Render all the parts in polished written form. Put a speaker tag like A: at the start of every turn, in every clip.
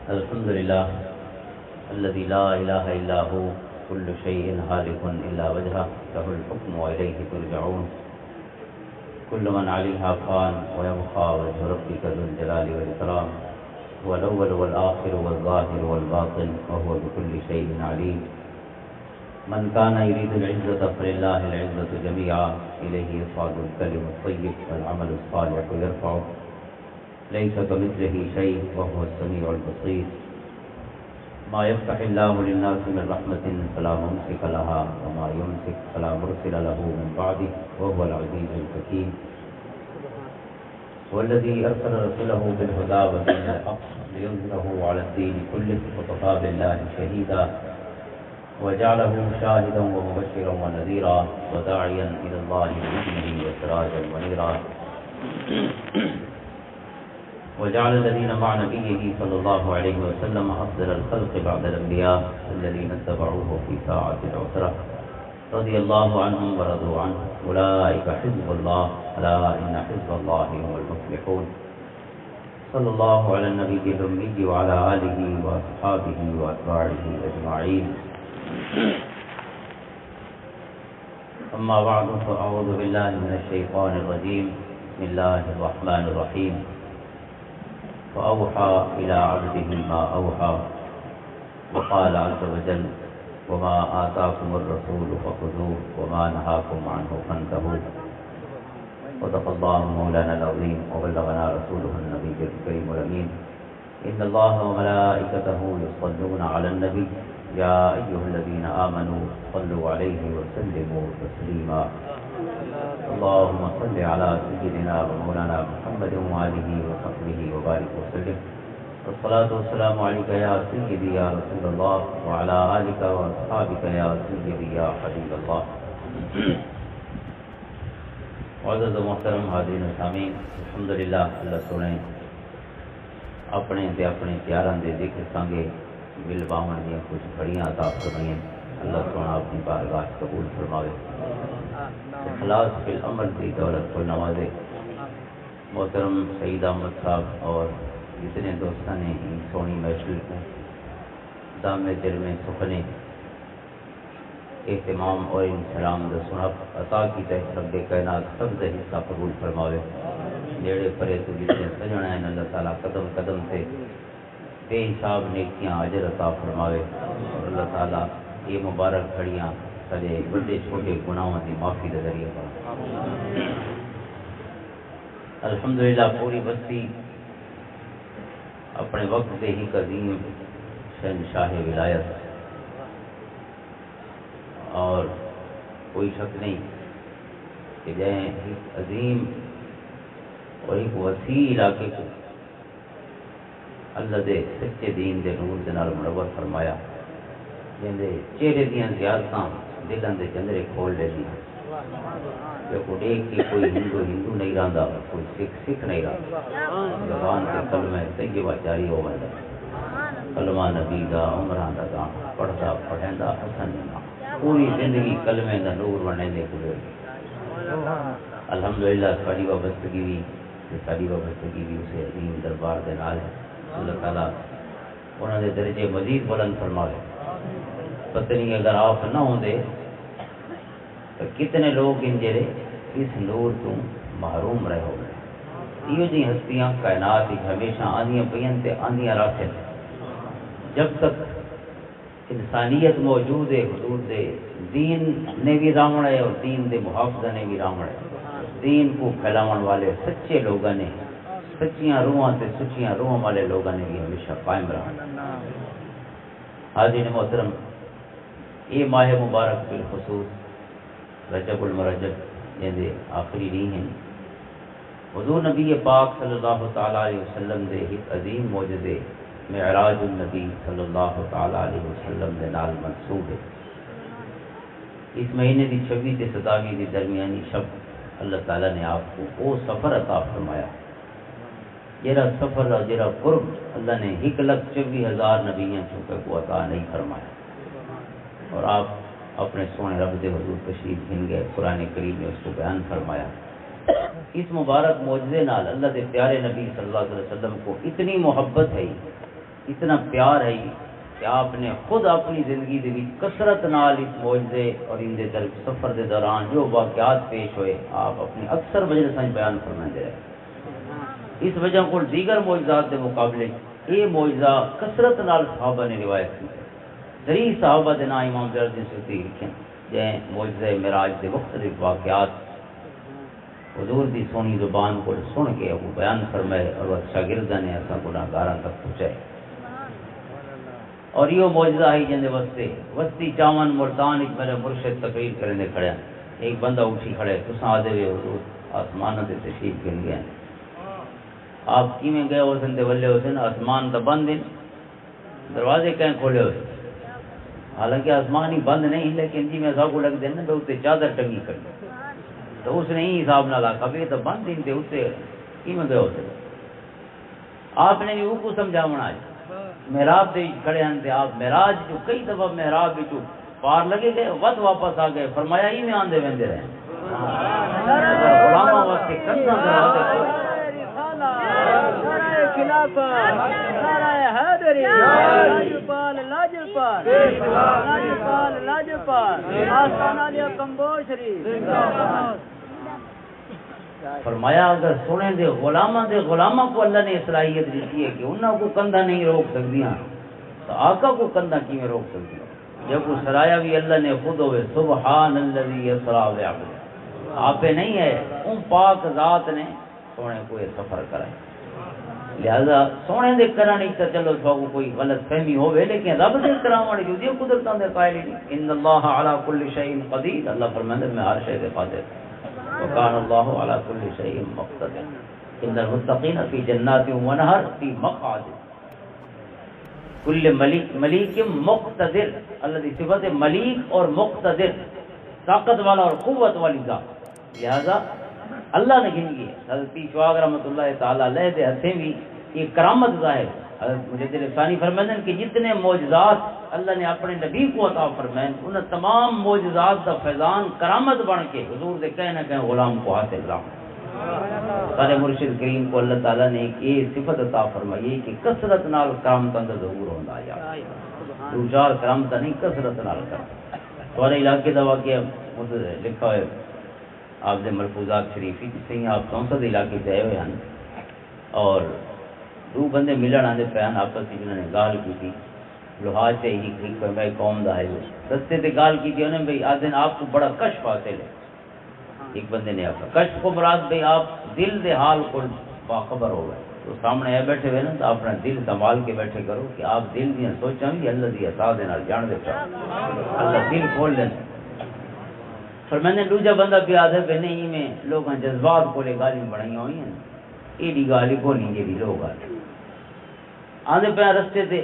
A: الحمد لله الذي لا إله إلا هو كل شيء هالك إلا وجهه له الحكم وإليه ترجعون كل من عليها فان ويبقى وجه ربك ذو الجلال والإكرام هو الأول والآخر والظاهر والباطن وهو بكل شيء عليم من كان يريد العزة فلله العزة جميعا إليه يصعد الكلم الطيب والعمل الصالح يرفعه ليس كمثله شيء وهو السميع البصير ما يفتح الله للناس من رحمة فلا ممسك لها وما يمسك فلا مرسل له من بعده وهو العزيز الحكيم والذي أرسل رسوله بالهدى ودين الحق ليظهره على الدين كله وكفى بالله شهيدا وجعله شاهدا ومبشرا ونذيرا وداعيا إلى الله بإذنه وسراجا منيرا وجعل الذين مع نبيه صلى الله عليه وسلم أفضل الخلق بعد الأنبياء الذين اتبعوه في ساعة العسرة رضي الله عنهم ورضوا عنه أولئك حزب الله ألا إن حزب الله هم المفلحون صلى الله على النبي الأمي وعلى آله وأصحابه وأتباعه أجمعين أما بعد فأعوذ بالله من الشيطان الرجيم بسم الله الرحمن الرحيم فأوحى إلى عبده ما أوحى وقال عز وجل وما آتاكم الرسول فخذوه وما نهاكم عنه فانتهوا صدق الله مولانا العظيم وبلغنا رسوله النبي الكريم الأمين إن الله وملائكته يصلون على النبي يا أيها الذين آمنوا صلوا عليه وسلموا تسليما اللهم صل على سيدنا ومولانا محمد وآله وصحبه وبارك وسلم والصلاة والسلام عليك يا سيدي يا رسول الله وعلى آلك وأصحابك يا سيدي يا حبيب الله معزز و محترم حاضرین و سامعین الحمدللہ اللہ سونے اپنے پیاراں دے ذکر سانگے مل باون دیا کچھ بڑیاں عطا فرمائیں اللہ سونا اپنی بارگاہ قبول فرماوے اخلاص فی العمل کی دولت کو نوازے محترم سعید احمد صاحب اور جتنے دوستان نے ان سونی محفل کو دام دل میں سکھنے اہتمام اور انسلام دا سنب عطا کی تحت رب کائنات سب دا حصہ قبول فرماوے نیڑے پرے تو جتنے سجنا ہیں اللہ تعالیٰ قدم قدم سے بے حساب نیکیاں اجر عطا فرماوے اور اللہ تعالیٰ یہ مبارک گھڑیاں سارے بڑے چھوٹے گناہوں کی معافی کا ذریعہ پر الحمدللہ پوری بستی اپنے وقت سے ہی عظیم شہنشاہ ولایت اور کوئی شک نہیں کہ جائیں ایک عظیم اور ایک وسیع علاقے کو اللہ دے سچے دین دے نور دے نال منور فرمایا جن دے چہرے دیاں زیارتاں دلان دے چندرے کھول لے دی دیکھو دیکھ کے کوئی ہندو نہیں رہندا کوئی سکھ نہیں رہندا زبان سے کلمہ طیبہ جاری ہو ویندا کلمہ نبی دا عمراں دا گانا پڑھدا پڑھیندا حسن نام پوری زندگی کلمے دا نور بننے دے گزر الحمدللہ ساری وابستگی بھی اسے عظیم دربار دے نال ہے اللہ تعالیٰ انہوں نے درجے مزید بلند فرماوے پتہ نہیں اگر آپ نہ ہوں دے تو کتنے لوگ ان جڑے اس نور تو محروم رہے ہو گئے یہ جی ہستیاں کائنات ہمیشہ آندیاں پئیاں تے آندیاں رکھیں جب تک انسانیت موجود ہے حضور دے دین نے بھی رامڑ ہے اور دین دے محافظہ نے بھی رامڑ ہے دین کو پھیلاون والے سچے لوگوں نے سچیاں روحاں تے سچیاں روحاں والے لوگوں نے بھی ہمیشہ قائم رہا حاضرین محترم یہ ماہ مبارک بالخصوص رجب المرجب جیسے آخری نہیں ہیں حضور نبی پاک صلی اللہ تعالیٰ علیہ وسلم دے ایک عظیم معجزے معراج النبی صلی اللہ تعالیٰ علیہ وسلم دے نال منسوب ہے اس مہینے دی 26 تے 27 دی درمیانی شب اللہ تعالیٰ نے آپ کو وہ سفر عطا فرمایا جیرا سفر اور جیرا قرب اللہ نے 1,24,000 نبیوں چونکہ کو عطا نہیں فرمایا اور آپ اپنے سونے رب دے حضور تشریف گھن گئے قرآن کریم نے اس کو بیان فرمایا اس مبارک معجزے نال اللہ دے پیارے نبی صلی اللہ علیہ وسلم کو اتنی محبت ہے اتنا پیار ہے کہ آپ نے خود اپنی زندگی دے وچ کثرت نال اس معجزے اور ان دے سفر دے دوران جو واقعات پیش ہوئے آپ اپنی اکثر مجلساں بیان فرماتے رہے۔ اس وجہ کو دیگر معجزات کے مقابلے یہ معجزہ کثرت نال صحابہ نے روایت کی۔ ذری صحابہ دے نام امام جلال سیوطی لکھیں جے معجزہ معراج دے مختلف واقعات حضور دی سونی زبان کو سن کے وہ بیان فرمائے اور وہ شاگرداں نے ایسا گناہگاراں تک پہنچائے۔ اور یہ معجزہ ہے جن دے وستی چاون ملتان ایک میرے مرشد تقریر کرنے کھڑے ہیں، ایک بندہ اٹھی کھڑے تساں آدھے ہوئے حضور آسمان دے تشریف گن گئے آپ کی میں گئے حسن دے ولے حسن آسمان تو بند ہیں دروازے کہیں کھولے ہوئے، حالانکہ آسمان ہی بند نہیں لیکن جی میں سب کو لگ دینا تو اتنے چادر ٹنگی کر تو اس نے ہی حساب نہ لاکھا بھی تو بند دن تھے اس سے کی میں گئے ہوتے آپ نے بھی وہ کو سمجھاونا ہے محراب دے کھڑے ہیں تے آپ معراج جو کئی دفعہ محراب جو پار لگے گئے وقت واپس آ گئے فرمایا ہی میں آندے ویندے رہے غلامہ واسطے کرنا ضرورت فرمایا اگر سونے دے غلامہ کو اللہ نے صلاحیت دیتی ہے کہ انہوں کو کندھا نہیں روک سکتی ہیں تو آقا کو کندھا کی میں روک سکتی ہیں جب وہ سرایا بھی اللہ نے خود ہوئے سبحان الذی اسریٰ بعبدہ آپ پہ نہیں ہے ان پاک ذات نے سونے کو یہ سفر کرائے لہذا سونے دے کرانی تو چلو سو کوئی غلط فہمی ہوئے لیکن رب دے کراوڑ جو دی قدرتاں دے قائل نہیں ان اللہ علی کل شیء قدیر اللہ فرماتے میں ہر شے دے قادر وکان اللہ علی کل شیء مقتدر ان المتقین فی جنات و نہر فی مقعد کل ملیک مقتدر اللہ دی صفت ملیک اور مقتدر طاقت والا اور قوت والی ذات لہذا اللہ نے گن گئی حضرت پیشواگ رحمۃ اللہ تعالی علیہ دے ہتھیں بھی یہ کرامت ظاہر حضرت مجدد ثانی فرماتے ہیں کہ جتنے معجزات اللہ نے اپنے نبی کو عطا فرمائے ان تمام معجزات دا فیضان کرامت بن کے حضور دے کہیں نہ کہیں غلام کو حاصل رہا سارے مرشد کریم کو اللہ تعالیٰ نے ایک یہ صفت عطا فرمائی کہ کثرت نال کرامتاں دا ظہور ہوندا یا دو چار کرامتاں نہیں کثرت نال کر سارے علاقے دا واقعہ لکھا ہے آپ دے ملفوظات شریفی جس سے آپ 64 علاقے سے آئے ہوئے ہیں اور دو بندے ملن آنے پہ ہیں آپس میں جنہوں نے گال کی تھی لحاظ سے ہی میں قوم دا ہے رستے تے گال کی تھی انہوں نے بھائی آج دن آپ کو بڑا کشف حاصل ہے ایک بندے نے آپ کشف کو مراد بھائی آپ دل دے حال کو باخبر ہو گئے تو سامنے آئے بیٹھے ہوئے نا تو اپنا دل سنبھال کے بیٹھے کرو کہ آپ دل دیا سوچاں گے اللہ دی عطا دے نال جان دے چاہو اللہ دل کھول دیں پر میں نے دوجا بندہ بھی آدھا کہ نہیں میں لوگ جذبات کو لے گالی بڑھائی ہوئی ہیں ایڈی گالی کو نہیں جی لوگ آدھے پہ رستے تے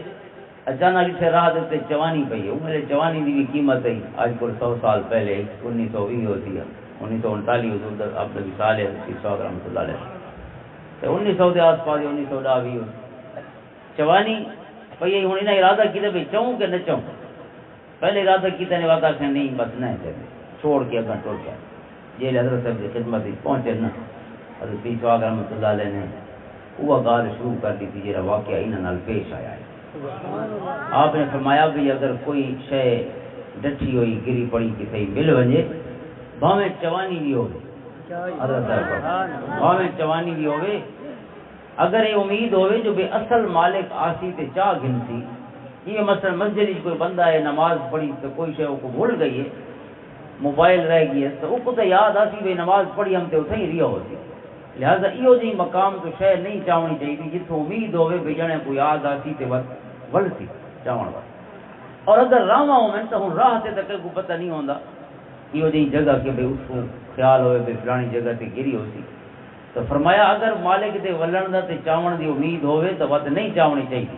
A: اچانک اتنے راہ دیتے جوانی پہ ہے میرے جوانی کی بھی قیمت ہے آج کو 100 سال پہلے 1920 ہوتی ہے 1939 حضور عبد الوصال ہے پیشواگ رحمۃ اللہ علیہ 1900 کے آس پاس 1910 جوانی پہ ہوں انہیں ارادہ کیا بھائی چاہوں کہ نہ چاہوں پہلے ارادہ کیا نے وعدہ کہ نہیں بس نہ چھوڑ کے اگر ٹوٹ گیا جیل حضرت صاحب کی خدمت پہنچے نا حضرت پیشواگ رحمۃ اللہ علیہ نے وہ گال شروع کر دی تھی جہاں واقعہ انہوں پیش آیا ہے آپ نے فرمایا بھی اگر کوئی شے ڈٹھی ہوئی گری پڑی کسی مل وجے بھاویں چوانی بھی ہوگی حضرت صاحب بھاویں چوانی بھی ہوگی اگر یہ امید ہوئے جو بے اصل مالک آسی تے چاہ گنتی یہ مثلا مسجد کوئی بندہ ہے نماز پڑھی تو کوئی شے کو بھول گئی ہے موبائل رہ گئی ہے تو وہ تو یاد آتی بھائی نماز پڑھی ہم تے اتھے ہی رہا ہوتی لہذا یہ جی مقام تو شے نہیں چاہنی چاہیے جتوں امید ہوئے بھی جنے کو یاد آتی تے ولتی چاہن وقت اور اگر راواں ہوئے تو ہوں راہ تے تک کو پتہ نہیں ہوندا یہ جی جگہ کہ بھائی اس کو خیال ہوئے بھی فلانی جگہ تے گری ہوتی تو فرمایا اگر مالک دے ولن دا تے چاون دی امید ہوئے تو وقت نہیں چاہنی چاہیے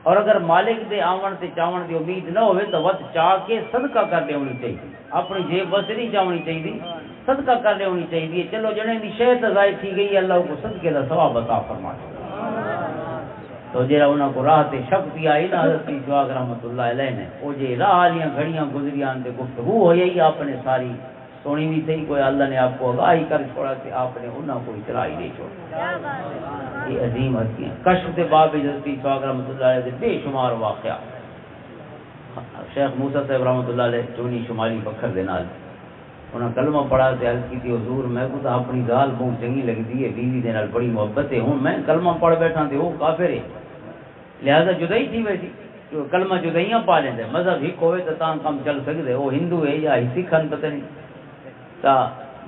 A: اور اگر مالک دے آون تے چاون دی امید نہ ہوئے تو وقت چاہ کے صدقہ کر لے ہونی چاہیے اپنی جیب بس نہیں چاہنی چاہیے صدقہ کر لے ہونی چاہیے چلو جنے دی شے ضائع تھی گئی اللہ کو صدقے دا ثواب عطا فرما تو جڑا انہاں کو راہ تے شک پی آئی نا حضرت پیشواگ رحمۃ اللہ علیہ نے او جے راہ والیاں گھڑیاں گزریاں تے گفتگو ہوئی آپ نے ساری سونی بھی تھی کوئی اللہ نے آپ کو آگاہی کر چھوڑا کہ آپ نے انہاں کو چلائی نہیں چھوڑا یہ عظیم ہستیاں کشف کے باب حضرت سواگ رحمۃ اللہ علیہ دے بے شمار واقعہ شیخ موسیٰ صاحب رحمۃ اللہ علیہ چونی شمالی پکھر دے نال انہاں کلمہ پڑھا تے عرض کی حضور میں کو تو اپنی گال بہت چنگی لگتی ہے بیوی دے نال بڑی محبت ہے ہوں میں کلمہ پڑھ بیٹھا تے وہ کافر ہے لہذا جدائی تھی ویسی کلمہ جدائیاں پا لیندے مذہب ہک ہوئے تو تاں کم چل سکدے وہ ہندو ہے یا سکھ ہیں پتہ نہیں تا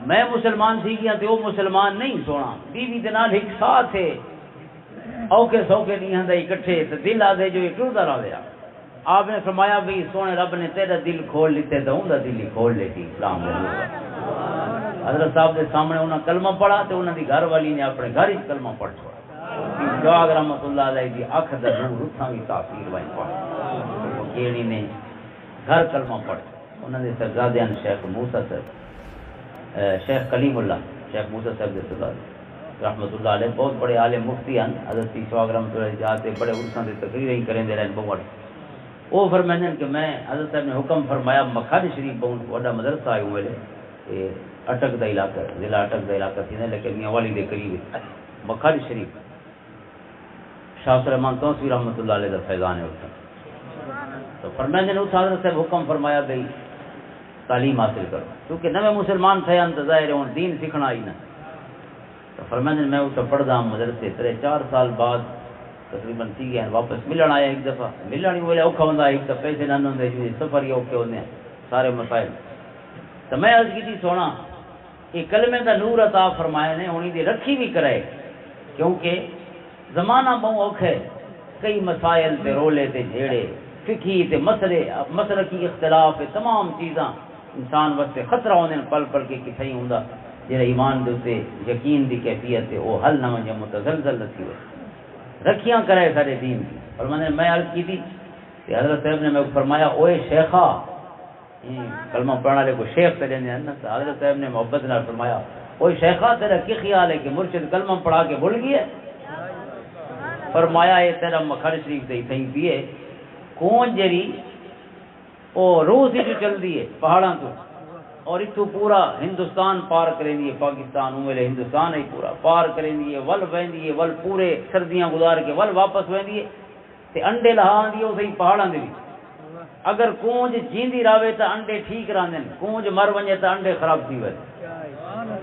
A: میں مسلمان تھی گیا تے وہ مسلمان نہیں سونا بیوی دے نال ایک ساتھ ہے اوکے سوکے نہیں ہندا اکٹھے تے دل آ دے جو ٹردا رہیا آپ نے فرمایا بھی سونے رب نے تیرا دل کھول لیتے تو ان کا دل ہی کھول لیتی اسلام دے حضرت صاحب کے سامنے انہوں نے کلمہ پڑھا تو انہوں کی گھر والی نے اپنے گھر ہی کلمہ پڑھ چھوڑا جواگ رحمۃ اللہ علیہ کی اکھ دا نور اتھاں کی تاثیر وائی پڑھ کیڑی نے گھر کلمہ پڑھ انہوں نے سرزادیان شیخ موسیٰ صاحب شیخ کلیم اللہ شیخ موسیٰ صاحب کے سرزاد رحمۃ اللہ علیہ بہت بڑے عالم مفتی ہیں حضرت جواگ رحمۃ اللہ جاتے بڑے عرصوں سے تقریریں ہی کریں دے رہے بہت وہ فرمائیں کہ میں حضرت صاحب نے حکم فرمایا مکھد شریف بہت بڑا مدرسہ آئے ہوئے لے اٹک دا علاقہ ضلع اٹک دا علاقہ تھی لیکن میاں والی دے قریب مکھد شریف شاہ سلیمان توسوی رحمۃ اللہ علیہ دا فیضان ہے اتنا تو فرمائیں نے اس حضرت صاحب حکم فرمایا بھئی تعلیم حاصل کرو کیونکہ نوے مسلمان تھے انتظاہر ہوں دین سیکھنا ہی نہ تو فرمائیں میں اتنا پڑھدا ہوں مدرسے 3-4 سال بعد تقریباً تھی گیا واپس ملن آیا ایک دفعہ ملن ہی بولے اوکھا ہوتا ایک تو پیسے نہ ہوتے جو سفر ہی اوکھے ہوتے ہیں سارے مسائل تو میں عرض کی تھی سونا یہ کلمے کا نور عطا فرمایا نے انہیں دی رکھی بھی کرائے کیونکہ زمانہ بہت اوکھے کئی مسائل تے رولے تے جھیڑے فقہی تے مسئلہ کی اختلاف تمام چیزاں انسان واسطے خطرہ ہونے پل پل کے کتھے ہی ہوندا جڑا ایمان دے اوتے یقین دی کیفیت ہے وہ حل نہ ونجے متزلزل نہ تھی رکھیاں کرے سارے دین کی اور میں عرض کی تھی کہ حضرت صاحب نے میں فرمایا اوے شیخا کلمہ پڑھنے والے کو شیخ پہ لینے ہیں تو حضرت صاحب نے محبت نال فرمایا اوے شیخا تیرا کی خیال ہے کہ مرشد کلمہ پڑھا کے بھول گیا فرمایا یہ تیرا مکھر شریف دے تھیں پیے کون جری او روز ہی جو چل دی ہے پہاڑاں تو اور اتو پورا ہندوستان پار کریں دیئے پاکستان اویلے ہندوستان ہی پورا پار کریں دیئے ول وین دیئے ول پورے سردیاں گزار کے ول واپس وین دیئے تے انڈے لہاں دیئے اسے پہاڑاں دی اگر کونج جیندی راوے تا انڈے ٹھیک راندن کونج مر ونجے تا انڈے خراب تھی وے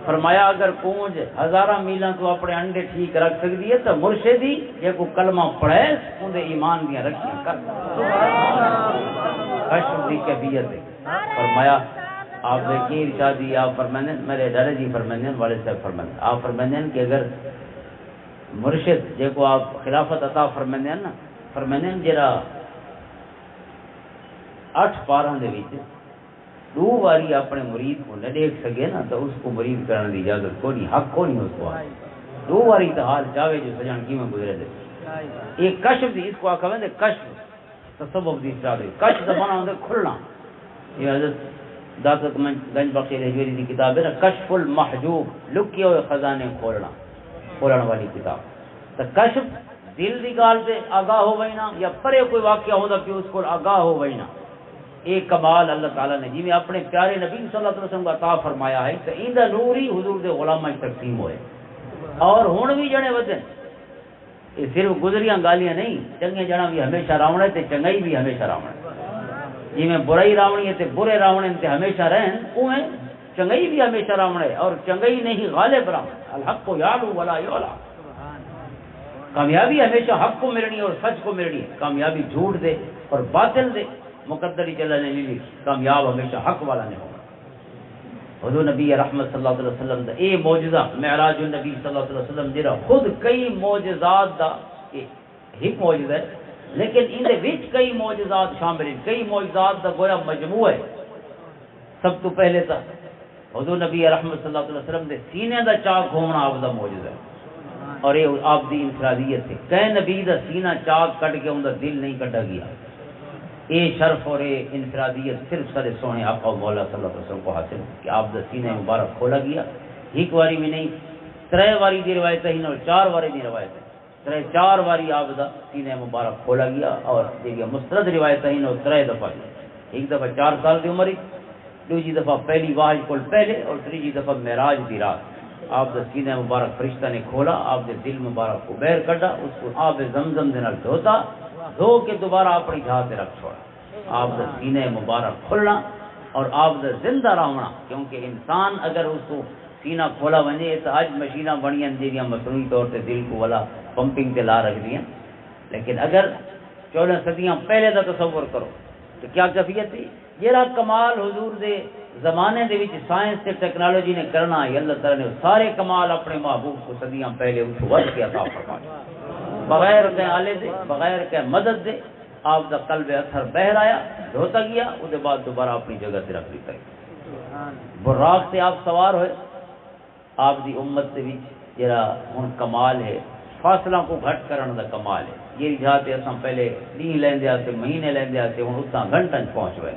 A: فرمایا اگر کونج 1000 میلاں تو اپنے انڈے ٹھیک رکھ سکتی ہے تو مرشدی یہ کو کلمہ پڑھے ان دے ایمان دیاں رکھیں کر اشر دی کبیت ہے فرمایا آپ نے کی ارشادی آپ فرمائیں میرے ڈالے جی فرمائیں والد صاحب فرمائیں آپ فرمائیں کہ اگر مرشد جے کو آپ خلافت عطا فرمائیں نا فرمائیں جرا 8 پاراں دے وچ 2 باری اپنے مرید کو نہ دیکھ سکے نا تو اس کو مرید کرنے دی اجازت کو نہیں حق کو نہیں اس کو 2 باری تو حال چاہے جو سجان کی میں گزرے دے ایک کشف دی اس کو آکھا وے کشف تسبب دی چاہے کشف دا معنی ہوندا کھلنا یہ حضرت داتت گنج بخش رجویری کی کتاب ہے نا کشف المحجوب لکے ہوئے خزانے کھولن والی کتاب تو کشف دل دی گال سے آگاہ ہو وینا یا پرے کوئی واقعہ ہوتا کہ اس کو آگاہ ہو وینا ایک کمال اللہ تعالیٰ نے جی میں اپنے پیارے نبی صلی اللہ علیہ وسلم کا عطا فرمایا ہے تو ایندہ نور ہی حضور دے غلامہ تقسیم ہوئے اور ہون بھی جنے ودن یہ صرف گزریاں گالیاں نہیں چنگے جنا بھی ہمیشہ راونے تے چنگائی بھی ہمیشہ راونے جی میں برائی راونی ہے تے برے راونے تے ہمیشہ رہن اویں چنگائی بھی ہمیشہ راونے اور چنگائی نہیں غالب راونے الحق کو یعلو ولا یعلا کامیابی ہمیشہ حق کو ملنی اور سچ کو ملنی کامیابی جھوٹ دے اور باطل دے مقدری چلا نے لی کامیاب ہمیشہ حق والا نے ہوگا حضور نبی رحمت صلی اللہ علیہ وسلم دا اے معجزہ معراج النبی صلی اللہ علیہ وسلم جرا خود کئی معجزات دا ایک معجزہ ہے لیکن ان دے وچ کئی معجزات شامل ہیں کئی معجزات دا گویا مجموعہ ہے سب تو پہلے تا حضور نبی رحمت صلی اللہ علیہ وسلم دے سینے دا چاک ہونا آپ دا معجزہ ہے اور یہ آپ دی انفرادیت ہے کہ نبی دا سینہ چاک کٹ کے ان دا دل نہیں کٹا گیا اے شرف اور اے انفرادیت صرف سر سونے آقا مولا صلی اللہ علیہ وسلم کو حاصل کہ آپ دا سینہ مبارک کھولا گیا ایک واری میں نہیں 3 واری دی روایت ہے اور 4 واری دی روایت ہے 4 واری آپ دا سینہ مبارک کھولا گیا اور دیکھئے مسترد روایت ہے اور 3 دفعہ ایک دفعہ 4 سال دی عمر دوسری دفعہ پہلی واحد کل پہلے اور تیسری دفعہ معراج دی رات آپ دا سینہ مبارک فرشتہ نے کھولا، آپ دے دل مبارک کو بیر کڈا، اس کو آب زمزم دے نال دھوتا، دھو کے دوبارہ اپنی جہاں تے رکھ چھوڑا۔ آپ دا سینہ مبارک کھلنا اور آپ دا زندہ رہنا، کیونکہ انسان اگر اس کو سینہ کھولا ونجے تو اج مشیناں بنیاں جہاں مصنوعی طور تے دل کو والا پمپنگ تے لا رکھ دیاں، لیکن اگر 14 صدیاں پہلے دا تصور کرو تو کیا کیفیت تھی؟ یہ کمال حضور دے زمانے دے وچ سائنس تے ٹیکنالوجی نے کرنا ہے، اللہ تعالی نے سارے کمال اپنے محبوب کو صدیاں پہلے اس ود کے عطا فرمایا، بغیر کہ آلے دے، بغیر کہ مدد دے، آپ دا قلب اثر بہر آیا، دھوتا گیا، اس کے بعد دوبارہ اپنی جگہ تے رکھ لیتا گیا۔ براق سے آپ سوار ہوئے، آپ دی امت دے وچ جڑا ہن کمال ہے فاصلہ کو گھٹ کرن دا کمال ہے۔ یہ جاتے اساں پہلے دن لیندے آتے، مہینے لیندے آتے، ہن اتنا گھنٹن پہنچ گئے۔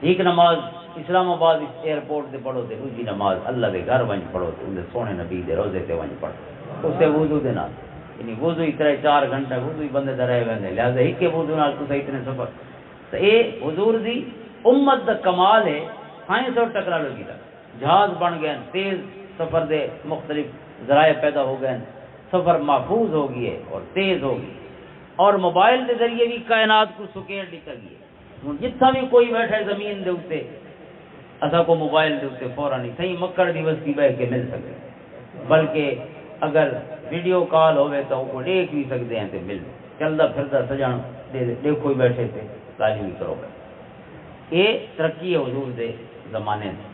A: ایک نماز اسلام آباد ایئرپورٹ سے پڑھو تے دوسری نماز اللہ دے گھر ونج پڑھو تے اندر سونے نبی دے روزے تے ونج پڑھو اسے وضو دے نال، یعنی وضو ہی 3-4 گھنٹے وضو ہی بندے دا رہ ویندے، لہذا ایک وضو نال تساں اتنے سفر تے اے حضور دی امت دا کمال ہے۔ سائنس اور ٹیکنالوجی دا جہاز بن گئے، تیز سفر دے مختلف ذرائع پیدا ہو گئے، سفر محفوظ ہو گئی اور تیز ہو گئی، اور موبائل کے ذریعے بھی کائنات کو سکیڑ نکل گئی۔ ہوں جتنا بھی کوئی بیٹھے زمین دے اتنے اصا کو موبائل دے اتنے فوراً ہی صحیح مکڑ دی بستی بہ کے مل سکے، بلکہ اگر ویڈیو کال ہوئے تو وہ دیکھ بھی سکتے ہیں تو مل چلتا پھرتا سجن دیکھو ہی بیٹھے تھے تعلیم بھی کرو گے۔ یہ ترقی ہے حضور دے زمانے میں۔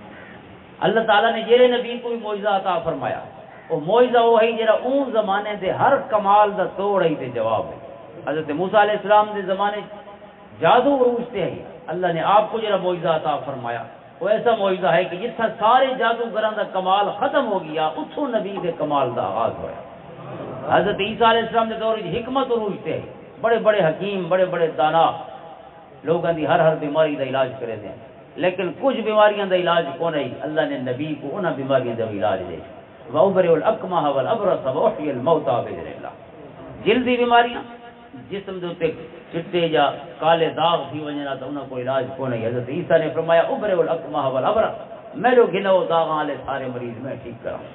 A: اللہ تعالیٰ نے جیرے نبی کو بھی معجزہ عطا فرمایا، وہ معجزہ وہ ہے جڑا اون زمانے دے ہر کمال دا توڑ ہے تے جواب ہے۔ حضرت موسیٰ علیہ السلام دے زمانے جادو عروج تے ہے، اللہ نے آپ کو جڑا معجزہ عطا فرمایا وہ ایسا معجزہ ہے کہ جتنا سارے جادوگراں دا کمال ختم ہو گیا اتھوں نبی دے کمال دا آغاز ہوا۔ حضرت عیسیٰ علیہ السلام دے دور وچ حکمت عروج تے ہے، بڑے بڑے حکیم، بڑے بڑے دانا لوگاں دی ہر بیماری دا علاج کرے دیں، لیکن کچھ بیماریاں دا علاج کون ہے؟ اللہ نے نبی کو انہاں بیماریاں دا علاج دے وَأُبْرِئُ الْأَكْمَحَ وَالْأَبْرَصَ وَأُحْيِي الْمَوْتَى بِإِذْنِ اللَّهِ۔ جلدی بیماریاں جسم دے اوتے چٹے یا کالے داغ تھی وجنا تو انہاں کو علاج کون ہے؟ حضرت عیسیٰ نے فرمایا اُبْرِئُ الْأَكْمَحَ وَالْأَبْرَصَ، میں لو گنو داغ والے سارے مریض میں ٹھیک کراؤں،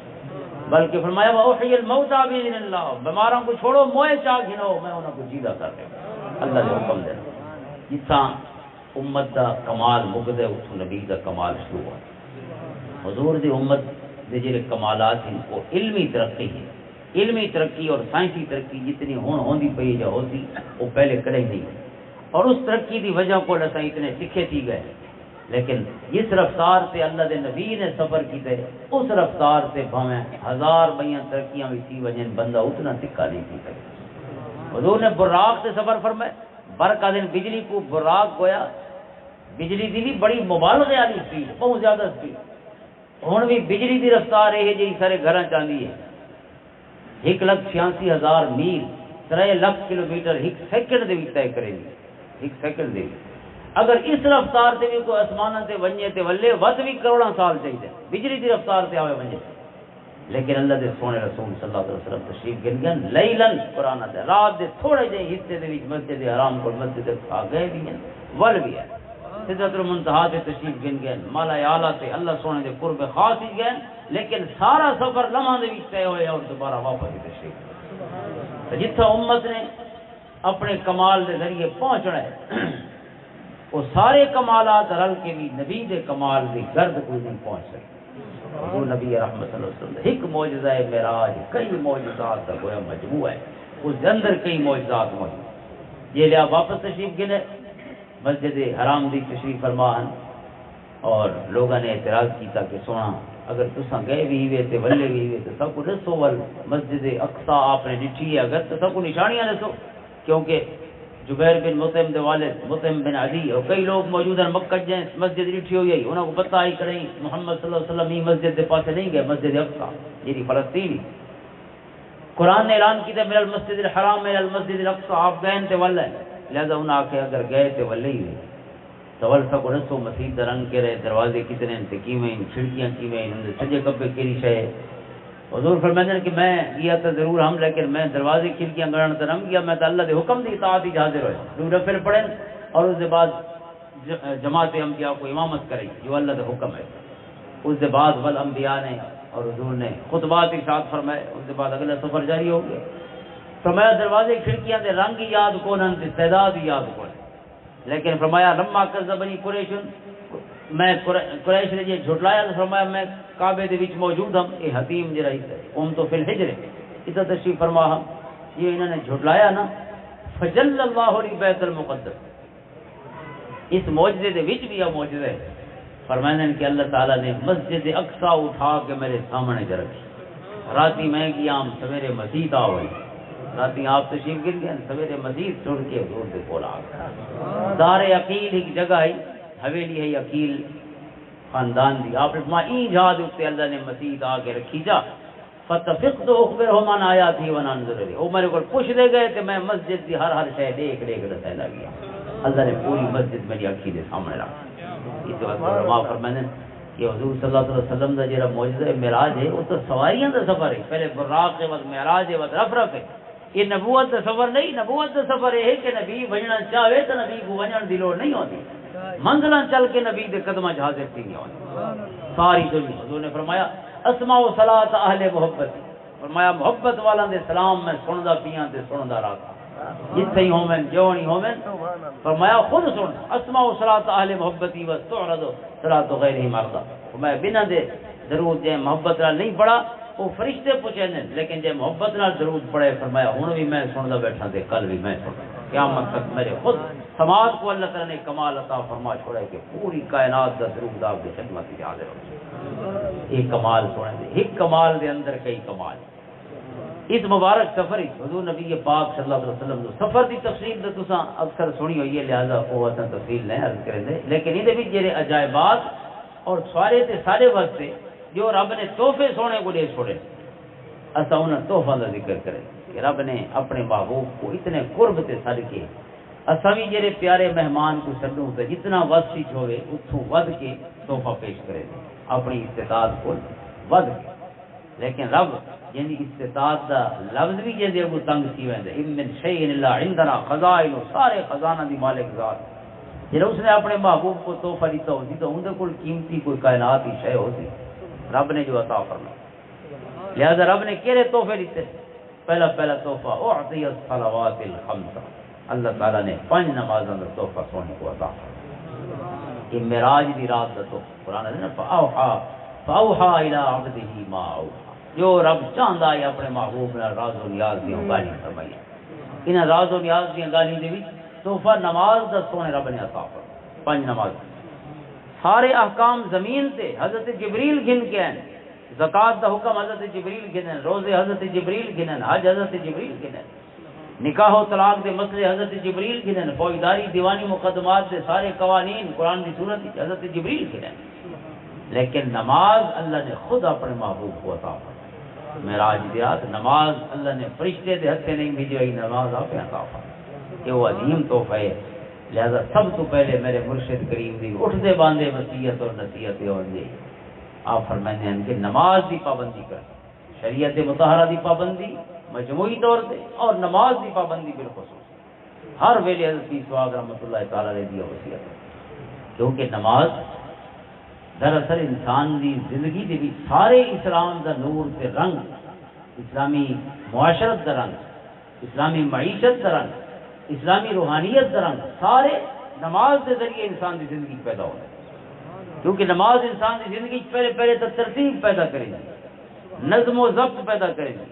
A: بلکہ فرمایا وَأُحْيِي الْمَوْتَى بِإِذْنِ اللَّهِ، بیماراں کو چھوڑو موئے چا گنو میں انہاں کو زندہ کر دے اللہ دے حکم دے۔ جتھاں امت دا کمال مکدے اتھوں نبی دا کمال شروع ہوا۔ حضور دی امت دے جڑے کمالات ہیں وہ علمی ترقی ہے، علمی ترقی اور سائنسی ترقی جتنی ہوندی پئی یا ہوتی وہ پہلے کدے نہیں، اور اس ترقی دی وجہ کو اساں اتنے سکھے تھی گئے، لیکن جس رفتار سے اللہ دے نبی نے سفر کیتے اس رفتار سے بھاویں 1000 بیاں ترقیاں بھی تھی وجن بندہ اتنا سکھا نہیں تھی سکے۔ حضور نے براق سے سفر فرمائے، برقع دن بجلی کو براق گویا، بجلی دی بھی بڑی مبالغے والی سپیڈ، بہت زیادہ سپیڈ، ہن بھی بجلی دی رفتار ہے جی سارے گھراں چاندی ہے 1,86,000 میل 3 لاکھ کلومیٹر ایک سیکنڈ دے وچ طے کرے گی، ایک سیکنڈ دے وچ اگر اس رفتار سے بھی کوئی آسماناں تے ونجے تے ولے ود بھی کروڑاں سال چاہیے بجلی دی رفتار سے آوے ونجے، لیکن اللہ دے سونے رسول صلی اللہ علیہ وسلم تشریف گن گئے لیلن قرآن دے رات دے تھوڑے جے حصے دے وچ مسجد حرام کو مسجد آ گئے بھی ہیں ول بھی ہے، سدرۃ المنتہا تے تشریف گن گئے، مالا اعلیٰ تے اللہ سونے دے قرب خاص ہی گئے، لیکن سارا سفر لمحہ دے وچ طے ہوئے اور دوبارہ واپس تشریف جتھا امت نے اپنے کمال دے ذریعے پہنچنا ہے وہ سارے کمالات رل کے بھی نبی دے کمال دی گرد کوئی نہیں پہنچ سکے۔ وہ نبی رحمت صلی اللہ علیہ وسلم ایک معجزہ ہے معراج، کئی معجزات کا گویا مجموعہ ہے، اس کے اندر کئی معجزات موجود۔ یہ لیا واپس تشریف گنے مسجد حرام دی تشریف فرمان، اور لوگوں نے اعتراض کیتا کہ سونا اگر تساں گئے بھی ہوئے تے ولے بھی ہوئے تو سب کو دسو ول مسجد اقصی آپ نے ڈٹھی ہے اگر تو سب کو نشانیاں دسو، کیونکہ جبیر بن مطعم دے والد مطعم بن عدی اور کئی لوگ موجود ہیں مکہ جائیں مسجد ڈٹھی ہوئی ہے، انہوں کو پتہ ہی کریں محمد صلی اللہ علیہ وسلم ہی مسجد دے پاسے نہیں گئے، مسجد اقصی یعنی فلسطینی قرآن نے اعلان کیا من المسجد الحرام من المسجد الاقصی، آپ گئے تے ولے، لہذا انہوں نے آکھے اگر گئے تے ولے ہی ہوئے تو ولسا کو دسو مسجد دا رنگ کے رہے، دروازے کتنے ہیں تے کیویں ہیں، کھڑکیاں کیویں ہیں، سجے کبے کیڑی شے ہے۔ حضور فرماتے ہیں کہ میں گیا تو ضرور ہم، لیکن میں دروازے کھڑکیاں گڑن تو رم گیا، میں تو اللہ دے حکم دی اطاعت ہی حاضر ہوئے، دو نفل پڑھیں اور اس کے بعد جماعت انبیاء کو امامت کریں جو اللہ دے حکم ہے، اس کے بعد والانبیاء نے اور حضور نے خطبات ارشاد فرمائے، اس کے بعد اگلا سفر جاری ہو گیا۔ فرمایا دروازے کھڑکیاں دے رنگ ہی یاد کون ہیں تے تعداد ہی یاد کون، لیکن فرمایا لما کذبنی قریش، میں قریش نے یہ جھٹلایا تو فرمایا میں کعبے دے وچ موجود ہوں، اے حتیم جڑا قوم تو فی الحجر ادھر تشریف فرما ہم، یہ انہوں نے جھٹلایا نا، فجل اللہ لی بیت المقدس، اس معجزے دے وچ بھی یہ معجزہ ہے، فرمایا کہ اللہ تعالیٰ نے مسجد اقصی اٹھا کے میرے سامنے جا رکھی، راتی میں گیا سویرے مسجد آ ہوئی، راتی آپ تشریف گر گئے سویرے مسجد چھوڑ کے حضور دے کول آ گئے۔ دار عقیل ایک جگہ ہے، حویلی ہے عقیل خاندان دی، آپ نے این جہاد اتنے اللہ نے مسجد آ کے رکھی جا، فتفقت اخبرهم عن آیاتی وننظر الیہ، وہ میرے کو پوچھ دے گئے کہ میں مسجد کی ہر شے دیکھ دسائے گیا، اللہ نے پوری مسجد میری آنکھوں کے سامنے رکھی۔ اس وقت علماء فرماتے ہیں کہ حضور صلی اللہ علیہ وسلم کا جڑا معجزہ معراج ہے وہ تو سواریاں کا سفر ہے، پہلے براق کے وقت معراج ہے وقت رفرف ہے، یہ نبوت کا سفر نہیں، نبوت کا سفر یہ ہے کہ نبی بننا چاہے تو نبی کو بننے دی لوڑ نہیں ہوتی، منزل چل کے نبی دے قدمہ حاضر تھی نہیں ہوتی ساری دنیا۔ حضور نے فرمایا اسماء و صلاۃ اہل محبت، فرمایا محبت والا دے سلام میں سندا پیاں تے سندا رہا، جتھے ہی ہومن جو نہیں ہومن، فرمایا خود سن اسماء و صلاۃ اہل محبتی و تعرض صلاۃ غیرہ مرضى، فرمایا بنا دے درود جے محبت نال نہیں پڑھا وہ فرشتے پوچھے نے، لیکن جے محبت نال درود پڑھے فرمایا ہن بھی میں سندا بیٹھا تے کل بھی میں سندا، قیامت تک میرے خود سماعت کو اللہ تعالی نے کمال عطا فرما چھوڑا ہے کہ پوری کائنات دا درود آپ کی خدمت میں حاضر ہو۔ ایک کمال سنے دے، ایک کمال دے اندر کئی کمال، اس مبارک سفر حضور نبی پاک صلی اللہ علیہ وسلم سفر دی تفصیل تو تساں اکثر سنی ہوئی ہے، لہذا وہ اساں تفصیل نہیں عرض کریں دے، لیکن یہ بھی جڑے عجائبات اور سارے تے سارے واسطے جو رب نے تحفے سونے کو دے چھوڑے، اساں انہاں تحفہ کا ذکر کریں کہ رب نے اپنے محبوب کو اتنے قرب تے سد کے اساں بھی جڑے پیارے مہمان کو سدوں تے جتنا وسیع ہوے اتھوں ود کے تحفہ پیش کرے اپنی استطاعت کو ود کے، لیکن رب یعنی استطاعت دا لفظ بھی جے وہ تنگ سی ویندا، ان من شیء الا عندنا خزائن، سارے خزانہ دی مالک ذات، جب اس نے اپنے محبوب کو تحفہ دیتا ہوتی تو ان کو قیمتی کوئی کائنات ہی شے ہوتی رب نے جو عطا فرمایا، لہذا رب نے کہڑے تحفے دیتے، پہلا تحفہ اعطی الصلوات الخمس، اللہ تعالیٰ نے 5 نمازوں کا تحفہ سونے کو عطا فرمایا، یہ معراج دی رات کا تحفہ، قرآن ہے نا فاوحا الی عبدہ ما اوحا، جو رب چاہتا ہے اپنے محبوب نے راز و نیاز دی گالی فرمائی، انہاں راز و نیاز دی گالی دے وچ تحفہ نماز دا سونے رب نے عطا فرمایا، 5 نماز، سارے احکام زمین تے حضرت جبریل گن کے ہیں، زکوٰۃ دا حکم حضرت جبریل گنن، روزے حضرت جبریل گنن، حج حضرت جبریل گنن، نکاح و طلاق دے مسئلے حضرت جبریل گنن، فوجداری دیوانی مقدمات دے سارے قوانین قرآن کی صورت حضرت جبریل گنن، لیکن نماز اللہ نے خود اپنے محبوب کو عطا فرمائی، معراج دی رات نماز اللہ نے فرشتے دے ہتھے نہیں بھیجی، نماز آپ عطا فرمائی، یہ وہ عظیم تحفہ ہے، لہذا سب تو پہلے میرے مرشد کریم دی اٹھ دے باندھے وصیت اور نصیحت اور دی آپ فرماتے ہیں کہ نماز دی پابندی کر، شریعت مطہرہ دی پابندی مجموعی طور پہ اور نماز دی پابندی بالخصوص ہر ویلے حضرت سواگ رحمۃ اللہ تعالی علیہ دی وصیت ہے، کیونکہ نماز دراصل انسان دی زندگی دے وچ سارے اسلام دا نور تے رنگ، اسلامی معاشرت دا رنگ، اسلامی معیشت دا رنگ، اسلامی روحانیت دا رنگ سارے نماز کے ذریعے انسان دی زندگی پیدا ہو رہا ہے، کیونکہ نماز انسان کی زندگی پہلے تو ترتیب پیدا کرے گی، نظم و ضبط پیدا کرے گی،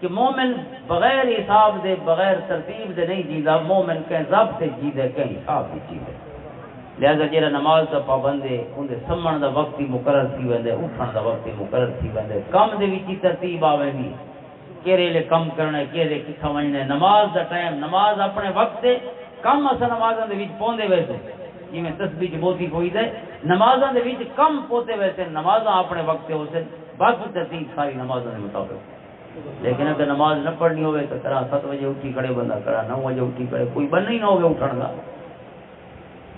A: کہ مومن بغیر حساب دے بغیر ترتیب دے نہیں جیتا، مومن کہیں ضبط سے جیتا کہیں حساب سے جیتا، لہذا جہاں نماز کا پابند ہے اندر سمن کا وقت ہی مقرر تھی ویندے، اٹھن کا وقت ہی مقرر تھی ویندے، کم دے وچ ہی ترتیب آوے گی، کہڑے لے کم کرنا ہے کہڑے کتھا وجنا، نماز دا ٹائم نماز اپنے وقت سے کم اسا نمازاں دے وچ پوندے ویسے جی میں تسبیح بہت ہی کوئی دے نمازاں دے وچ کم پوتے ویسے نمازاں اپنے وقت سے ہوسن، باقی ترتیب ساری نمازاں دے مطابق، لیکن اگر نماز نہ پڑھنی ہوئے تو کرا 7 بجے اٹھی کھڑے بندہ کرا 9 بجے اٹھی کھڑے، کوئی بننا ہی نہ ہوگا اٹھن کا،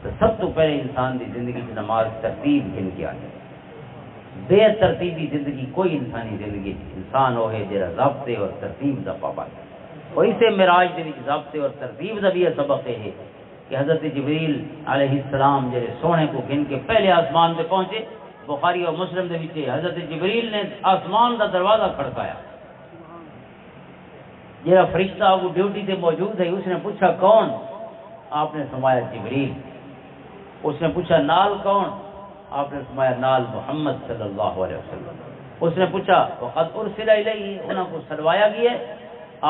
A: تو سب تو پہلے انسان دی زندگی کی نماز ترتیب گن کے آئے، بے ترتیبی زندگی کوئی انسانی زندگی انسان ہوئے جرا ضابطے اور ترتیب دا پابند، اور اسے معراج دے وچ ضابطے اور ترتیب دا بھی یہ سبق ہے کہ حضرت جبریل علیہ السلام جڑے سونے کو گن کے پہلے آسمان پہ پہنچے بخاری اور مسلم دے وچ حضرت جبریل نے آسمان دا دروازہ کھڑکایا، جہاں فرشتہ وہ ڈیوٹی تے موجود ہے اس نے پوچھا کون؟ آپ نے فرمایا جبریل۔ اس نے پوچھا نال کون؟ آپ نے فرمایا نال محمد صلی اللہ علیہ وسلم۔ اس نے پوچھا وقد ارسل الیہ، انہوں کو سروایا گیا ہے؟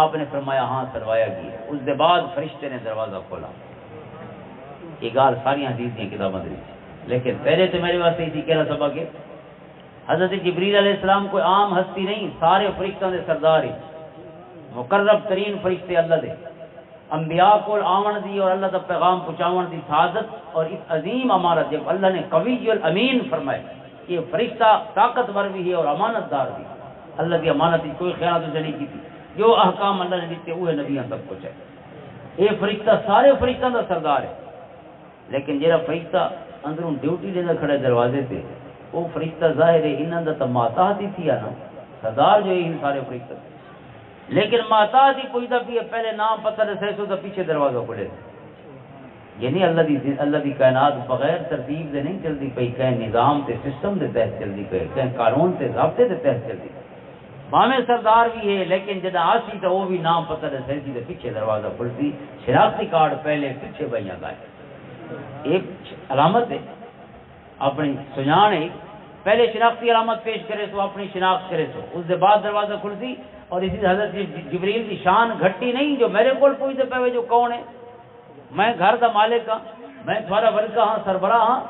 A: آپ نے فرمایا ہاں سروایا گیا ہے۔ اس کے بعد فرشتے نے دروازہ کھولا۔ یہ گال ساری حدیث کی کتابیں دی، لیکن پہلے تو میرے واسطے اسی کہنا سبق ہے، حضرت جبریل علیہ السلام کوئی عام ہستی نہیں، سارے فرشتوں دے سردار ہیں، مقرب ترین فرشتے اللہ دے، انبیاء کو آمن دی اور اللہ دا پیغام پہنچاون دی سعادت اور اس عظیم امانت جب اللہ نے قوی الامین فرمائے، یہ فرشتہ طاقتور بھی ہے اور امانت دار بھی، اللہ کی امانت کی کوئی خیانت نہیں کی تھی، جو احکام اللہ نے دیتے وہ نبیوں تک پہنچائے۔ یہ فرشتہ سارے فرشتوں دا سردار ہے، لیکن جہاں فرشتہ اندروں ڈیوٹی لے کھڑے دروازے تے وہ فرشتہ ظاہر ہے انہوں دا تو ماتحت ہی تھی نا، سردار جو ہے سارے فرشتہ، لیکن ماتحت ہی پوچھتا بھی پہلے نام پتہ رسے سو تو پیچھے دروازہ کھلے، یعنی اللہ دی کائنات بغیر ترتیب دے نہیں چلتی پئی، کہیں نظام تے سسٹم دے تحت چلتی پئی، کہیں قانون تے ضابطے دے تحت چلتی پئی، باویں سردار بھی ہے لیکن جدا آسی تو وہ بھی نام پتہ رسے سی تو پیچھے دروازہ کھلتی، شناختی کارڈ پہلے پیچھے بھائیاں گائے، ایک علامت ہے اپنی سجان ہے، پہلے شناختی علامت پیش کرے تو اپنی شناخت کرے تو اس کے بعد دروازہ کھلتی۔ اور اسی حضرت جبریل کی شان گھٹی نہیں جو میرے کو پوچھتے پے جو کون ہے، میں گھر دا مالک ہاں، میں تھوڑا ورکا ہاں، سربراہ ہاں،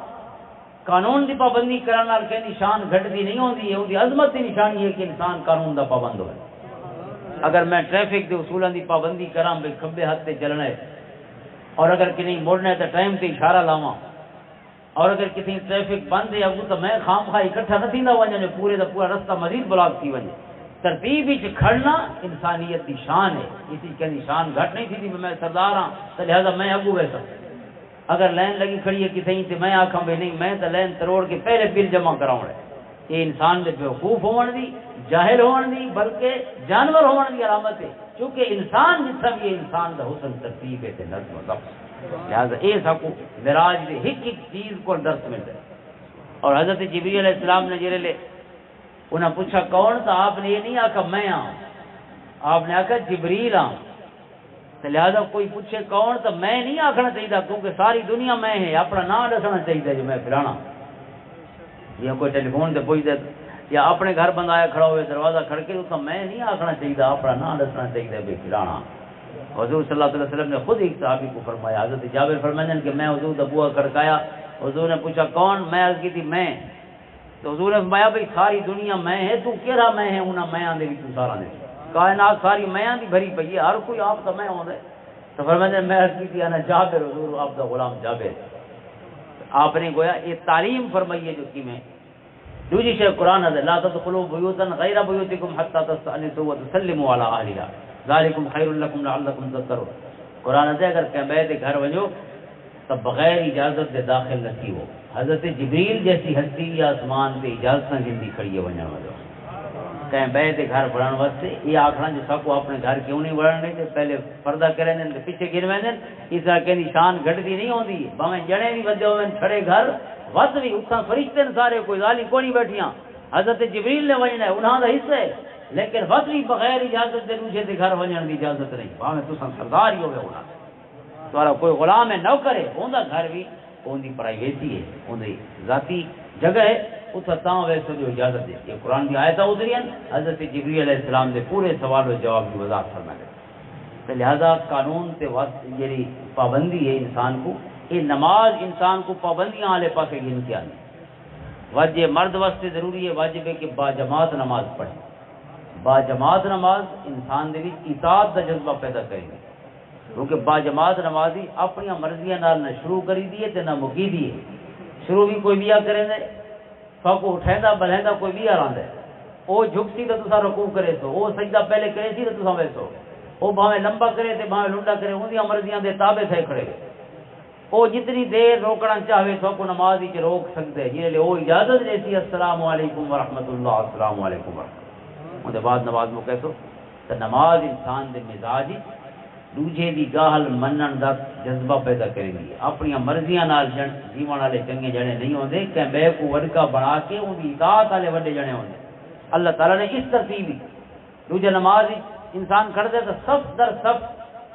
A: قانون دی پابندی کرنے نال کہیں شان گھٹتی نہیں ہوتی ہے، وہ عظمت کی نشانی ہے کہ انسان قانون دا پابند ہوئے۔ اگر میں ٹریفک کے اصولوں دی پابندی کراں بھائی کھبے ہاتھ تے چلنا ہے، اور اگر کہیں موڑنا ہے تو ٹائم تے اشارہ لاواں، اور اگر کسی ٹریفک بند ہے تو میں خام خواہ اکٹھا نہ تھیندا ونجے پورے دا پورا رستہ مزید بلاک تھی ونجے۔ ترتیب کھڑنا انسانیت کی شان ہے، کسی کی شان گھٹ نہیں تھی میں سردار ہاں تو لہذا میں اگو ویسا، اگر لائن لگی کھڑی ہے کسی تو میں آکھاں بھائی نہیں میں تو لائن تروڑ کے پہلے بل جمع کراؤں ہے، یہ انسان دے بیوقوف ہون دی، جاہل ہون دی، بلکہ جانور ہون دی علامت ہے، چونکہ انسان جس بھی یہ انسان دا حسن ترتیب ہے نظم و ضبط، لہذا یہ سب معراج دے ایک ایک چیز کو درس ملتا ہے۔ اور حضرت جبریل علیہ السلام نے جڑے لے انہاں پوچھا کون؟ تو آپ نے یہ نہیں آکھا میں ہاں، آپ نے آکھا جبریل ہاں، تو لہذا کوئی پوچھے کون تو میں نہیں آکھنا چاہیے کیونکہ ساری دنیا میں ہے، اپنا نام دسنا چاہیے جو میں فلانا، یا کوئی ٹیلی فون سے پوچھ دے یا اپنے گھر بندہ آیا کھڑا ہوئے دروازہ کھڑکے تو میں نہیں آکھنا چاہیے، اپنا نام دسنا چاہیے بھائی فلانا۔ حضور صلی اللہ علیہ وسلم نے خود ایک صحابی کو فرمایا، حضرت جابر فرماتے ہیں کہ میں حضور کا بوا کھڑکایا، حضور نے پوچھا کون؟ میں عرض کی تھی میں، تو حضور نے فرمایا بھائی ساری دنیا میں ہے، تو کیڑا میں ہے؟ انہاں میں آندے بھی تو سارا نے کائنات ساری میں آندی بھری پئی ہے، ہر کوئی آپ تو میں ہوندا ہے، تو فرماتے ہیں میں عرض کی تھی انا جابر، حضور آپ دا غلام جابر۔ آپ نے گویا یہ تعلیم فرمائی ہے جو کہ میں دوسری شے قرآن ہے لا تدخلوا بیوتا غیر بیوتکم حتی تستأنسوا وتسلموا علی اہلھا ذالکم خیر لکم لعلکم تذکرون۔ قرآن ہے اگر کہ بیت گھر وجو تو بغیر اجازت دے داخل نہ تھی ہو، حضرت جبریل جیسی ہستی یا آسمان پہ اجازت نہ گندی کھڑی ہے ونجن وجو کہیں بیت گھر بڑھن واسطے یہ آکھنا جو سب کو اپنے گھر کیوں نہیں بڑھن دے پہلے پردہ کریں دیں پیچھے گر ویندے اس طرح کہ شان گھٹتی نہیں ہوندی، باویں جڑے بھی ودے ہوئے چھڑے گھر ود بھی اتھاں فرشتے سارے کوئی ذالی کوئی نہیں بیٹھیاں، حضرت جبریل نے وجنا ہے انہاں دا حصہ ہے، لیکن ود بھی بغیر اجازت دے دوسرے دے گھر وجن دی اجازت نہیں، باویں تساں سردار ہی ہوے انہاں تمہارا کوئی غلام ہے نوکر ہے، اوندا گھر بھی اون دی پرائیویسی ہے، اون دی ذاتی جگہ ہے، اتھا تاں ویسے جو اجازت ہے۔ یہ قرآن کی آیتاں اتری ہیں حضرت جبریل علیہ السلام دے پورے سوال و جواب کی وضاحت فرما گئے، تو لہذا قانون تے وقت جی پابندی ہے انسان کو، یہ نماز انسان کو پابندیاں والے پاسے گن کے آنے، واجب مرد واسطے ضروری ہے، واجب ہے کہ با جماعت نماز پڑھے، با جماعت نماز انسان دے وچ اطاعت دا جذبہ پیدا کرے گی، کیونکہ با جماعت نمازی اپنی مرضیاں نال نہ شروع کری دیے تے نہ مکی دیے، شروع بھی کوئی بھی کرے دے فاکو اٹھیندا بلیندا کوئی بھی آراندا ہے، او جھکسی تے تساں رکوع کرے سو، او سجدہ پہلے کرے سی تے تساں ویسو، او بھاویں لمبا کرے تے بھاویں لنڈا کرے اوندا مرضیاں دے تابع تھے کھڑے، او جتنی دیر روکنا چاہے تو کو نماز وچ روک سکدے، جے لے او اجازت دیتی السلام علیکم ورحمۃ اللہ السلام علیکم ورحمۃ اللہ، اون دے بعد نماز مکے سو، تے نماز انسان دے مزاج دوجے دی گاہل منن دا جذبہ پیدا کریں گی. اپنی مرضیاں نال جیون والے چنگے جنے نہیں ہوندے کہ بے کو وڈکا بنا کے ان دی اطاعت والے وڈے جنے ہوندے. اللہ تعالیٰ نے اس ترتیب ہی دوجے نماز انسان کھڑے تو صف در صف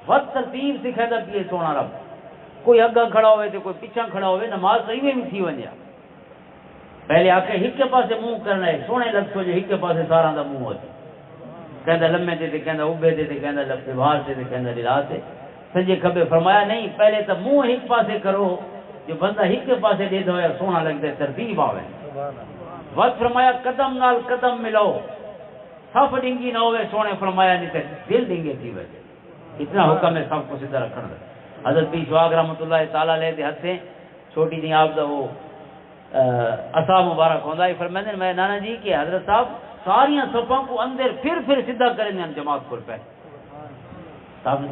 A: وقت ترتیب سکھے دا پیے سونا رب. کوئی اگا کھڑا ہوئے تو کوئی پیچھا کھڑا ہوئے نماز صحیح میں تھی ونجا. پہلے آ کے ہک کے پاسے منہ کرنا ہے سونے لگ سو جو ہک کے پاسے سارا دا منہ ہوتی کہندا لمے تے کہندا اوبے تے کہندا لفظ بھار تے کہندا دلا تے سجے کھبے. فرمایا نہیں پہلے تو منہ ہک پاسے کرو جو بندہ ہک کے پاسے دے دو سونا لگتا ہے ترتیب آوے. وقت فرمایا قدم نال قدم ملاؤ صف ڈنگی نہ ہوئے سونے. فرمایا نہیں تے دل ڈنگے تھی وجہ. اتنا حکم ہے سب کو سیدھا رکھنا دا. حضرت پیر سواگ رحمۃ اللہ تعالیٰ علیہ دے ہتھیں چھوٹی جی آپ دا وہ عصا مبارک ہوندا ہے. فرماندے میں نانا جی کہ حضرت صاحب ساریاں صفوں کو اندر پھر سیدھا کرنے ہیں جماعت کو پہ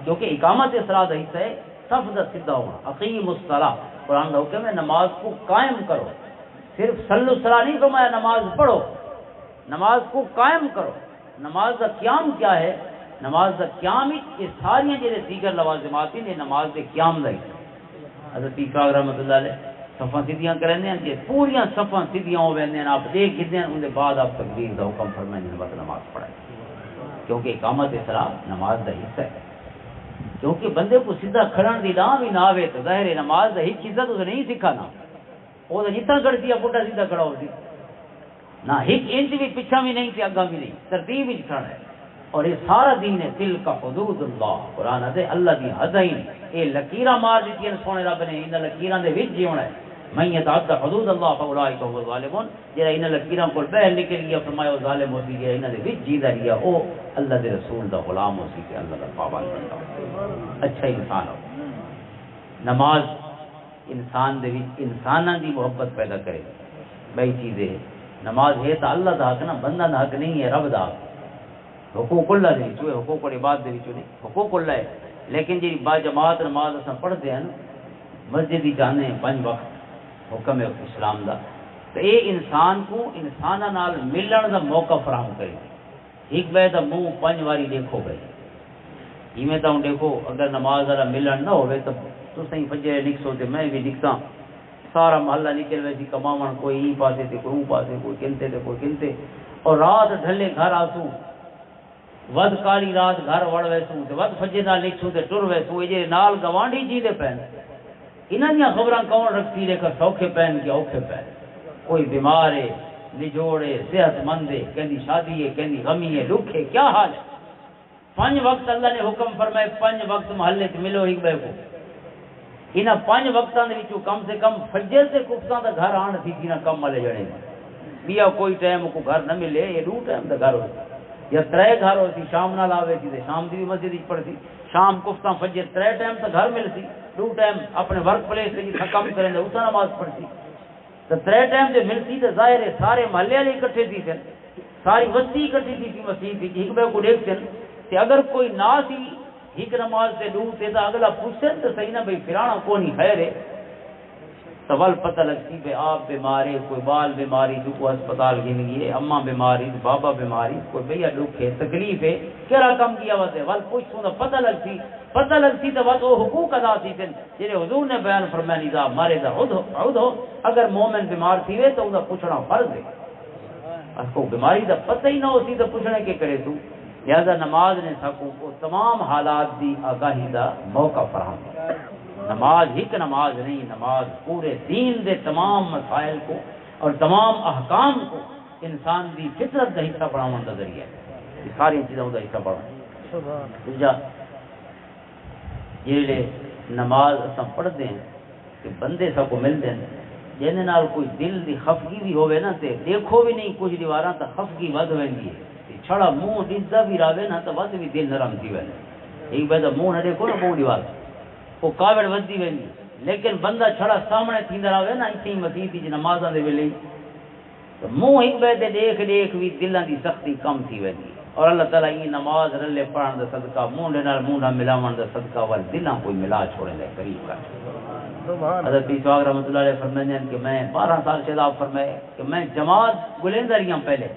A: کیونکہ اقامت صلاۃ ہے حصہ ہے صف دا سیدھا ہونا. اقیم الصلاۃ قرآن کا حکم ہے نماز کو قائم کرو. صرف صلو الصلاۃ نہیں فرمایا نماز پڑھو نماز کو قائم کرو. نماز کا قیام کیا ہے؟ نماز کا قیام یہ ساری جڑے دیگر لوازمات ہیں نماز کے قیام دا ہی. حضرت پاک رحمۃ اللہ علیہ صفاں سیدھیاں کرنے ہیں کہ پوریاں صفاں سیدھیاں ہو ویندے ہیں. آپ دیکھ کتنے ان کے بعد آپ تکبیر دا حکم فرمائیں بس نماز پڑھیں کیونکہ اقامت صلاۃ نماز دا حصہ ہے. کیونکہ بندے کو سیدھا کھڑن دی نام ہی نہ آوے تو ظاہر ہے نماز دا ہیچ عزت اسے نہیں سکھانا. وہ تو جتنا کرتی ہے پٹا سیدھا کھڑا ہوتی نہ ہیچ انچ بھی پیچھا بھی نہیں تھی اگا بھی نہیں ترتیب ہی کھڑا ہے. اور یہ سارا دین ہے تل کا حدود اللہ. قرآن ہے اللہ دی حدین یہ لکیراں مار دیتی ہیں سونے رب نے. ان لکیراں دے وچ جیونا ہے من یتعدى حدود اللہ فاولئک هم الظالمون. جڑا ان لکیراں کول باہر نکل گیا فرمایا وہ ظالم ہو سی. انہاں دے وچ جیندا رہیا او اللہ دے رسول دا غلام ہو سی کہ اللہ دا پابند بندا اچھا انسان ہو. نماز انسان دے وچ انساناں دی محبت پیدا کرے. بھائی چیزیں نماز ہے تو اللہ دا حق نا بندہ دا حق نہیں ہے رب دا حق. حقوق اللہ دے وچ حقوق العباد دے وچ نہیں حقوق اللہ ہے. لیکن جی با جماعت نماز اساں پڑھتے ہیں مسجد ہی جانے ہیں 5 وقت حکم ہے اسلام دا تو یہ انسان کو انساناں نال ملن دا موقع فراہم کرے. ایک بے دا منہ 5 واری دیکھو گئے ایویں تو دیکھو اگر نماز والا ملن نہ ہوئے تو تسیں فجر نکسو تے میں بھی نکساں سارا محلہ نکل ویسی کماون کوئی ای پاسے تے کوئی پاسے کوئی کنتے تے کوئی کنتے اور رات ڈھلے گھر آسوں ود کالی رات گھر وڑ ویسوں تے ود فجر نال نکسوں تے ٹر ویسوں یہ نال گوانڈی جی دے پین انہاں دیاں خبراں کون رکھتی لے کر سوکھے پین کے اوکھے پین. کوئی بیمار ہے نجوڑے صحت مند ہے کہندی شادی ہے کہندی غمی ہے دکھ ہے کیا حال ہے. 5 وقت اللہ نے حکم فرمائے 5 وقت محلے چ ملو ایک بے کو. انہاں 5 وقتاں دے وچوں کم سے کم فجر تے کفتاں دا گھر آن تھی نہ کم والے جڑے بیا کوئی ٹائم کو گھر نہ ملے یہ 2 ٹائم دا گھر ہو یا 3 گھر ہوتی شام نال آوے تھی تے شام دی مسجد وچ پڑھتی شام کفتاں فجر 3 ٹائم تا گھر ملتی 2 ٹائم اپنے ورک پلیس تے جتھا کم کریں دے اتھا نماز پڑھتی تو 3 ٹائم تے ملتی تو ظاہر ہے سارے محلے والے اکٹھے تھی تھے ساری بستی اکٹھی تھی مسجد وچ ایک بے کو دیکھتے تے اگر کوئی نہ سی ایک نماز سے 2 تے تو اگلا پوچھے تو صحیح نہ بھئی پھرانا کونی خیر ہے سوال پتہ لگتی پہ آپ بیمارے کوئی بال بیماری تو کو ہسپتال گن گئے اماں بیماری بابا بیماری کوئی بھیا دکھ ہے تکلیف ہے کیا کم کیا واسے ول پوچھوں تو پتہ لگتی تو بس وہ حقوق ادا تھی تھے جڑے حضور نے بیان فرمایا ندا مارے دا عود ہو اگر مومن بیمار تھی وے تو دا پوچھنا فرض ہے. اس کو بیماری دا پتہ ہی نہ ہوتی تو پوچھنے کے کرے تو لہذا نماز نے سکو کو تمام حالات دی آگاہی دا موقع فراہم کیا. نماز ایک نماز نہیں نماز پورے دین دے تمام مسائل کو اور تمام احکام کو انسان دی فطرت دا حصہ بناون دا ذریعہ ہے. یہ ساری چیزوں دا حصہ بناؤ جیڑے نماز اساں پڑھتے ہیں کہ بندے سب کو ملتے ہیں جن نال کوئی دل دی خفگی بھی ہوئے نا تے دیکھو بھی نہیں کچھ دیواراں تا خفگی ود ویندی ہے چھڑا منہ ڈزدا بھی راوے نا تو ود بھی دل نرم تھی ویندے. ایک بے منہ نہ دیکھو نا منہ دیوار وہ کاوڑ ودی ویندی لیکن بندہ چھڑا سامنے تھیندا رہے نا ایتھے مسجد وچ نمازاں دے ویلے تو منہ ایک بے دیکھ بھی دلاں دی سختی کم تھی ویندی. اور اللہ تعالیٰ یہ نماز رلے پڑھن دا صدقہ منہ نال منہ ملاون دا صدقہ ول دلاں کوئی ملا چھوڑے دے قریب کر. حضرت سواگ رحمۃ اللہ علیہ فرماتے ہیں کہ میں 12 سال سے آپ فرمائے کہ میں جماعت گلیندہ رہی ہوں پہلے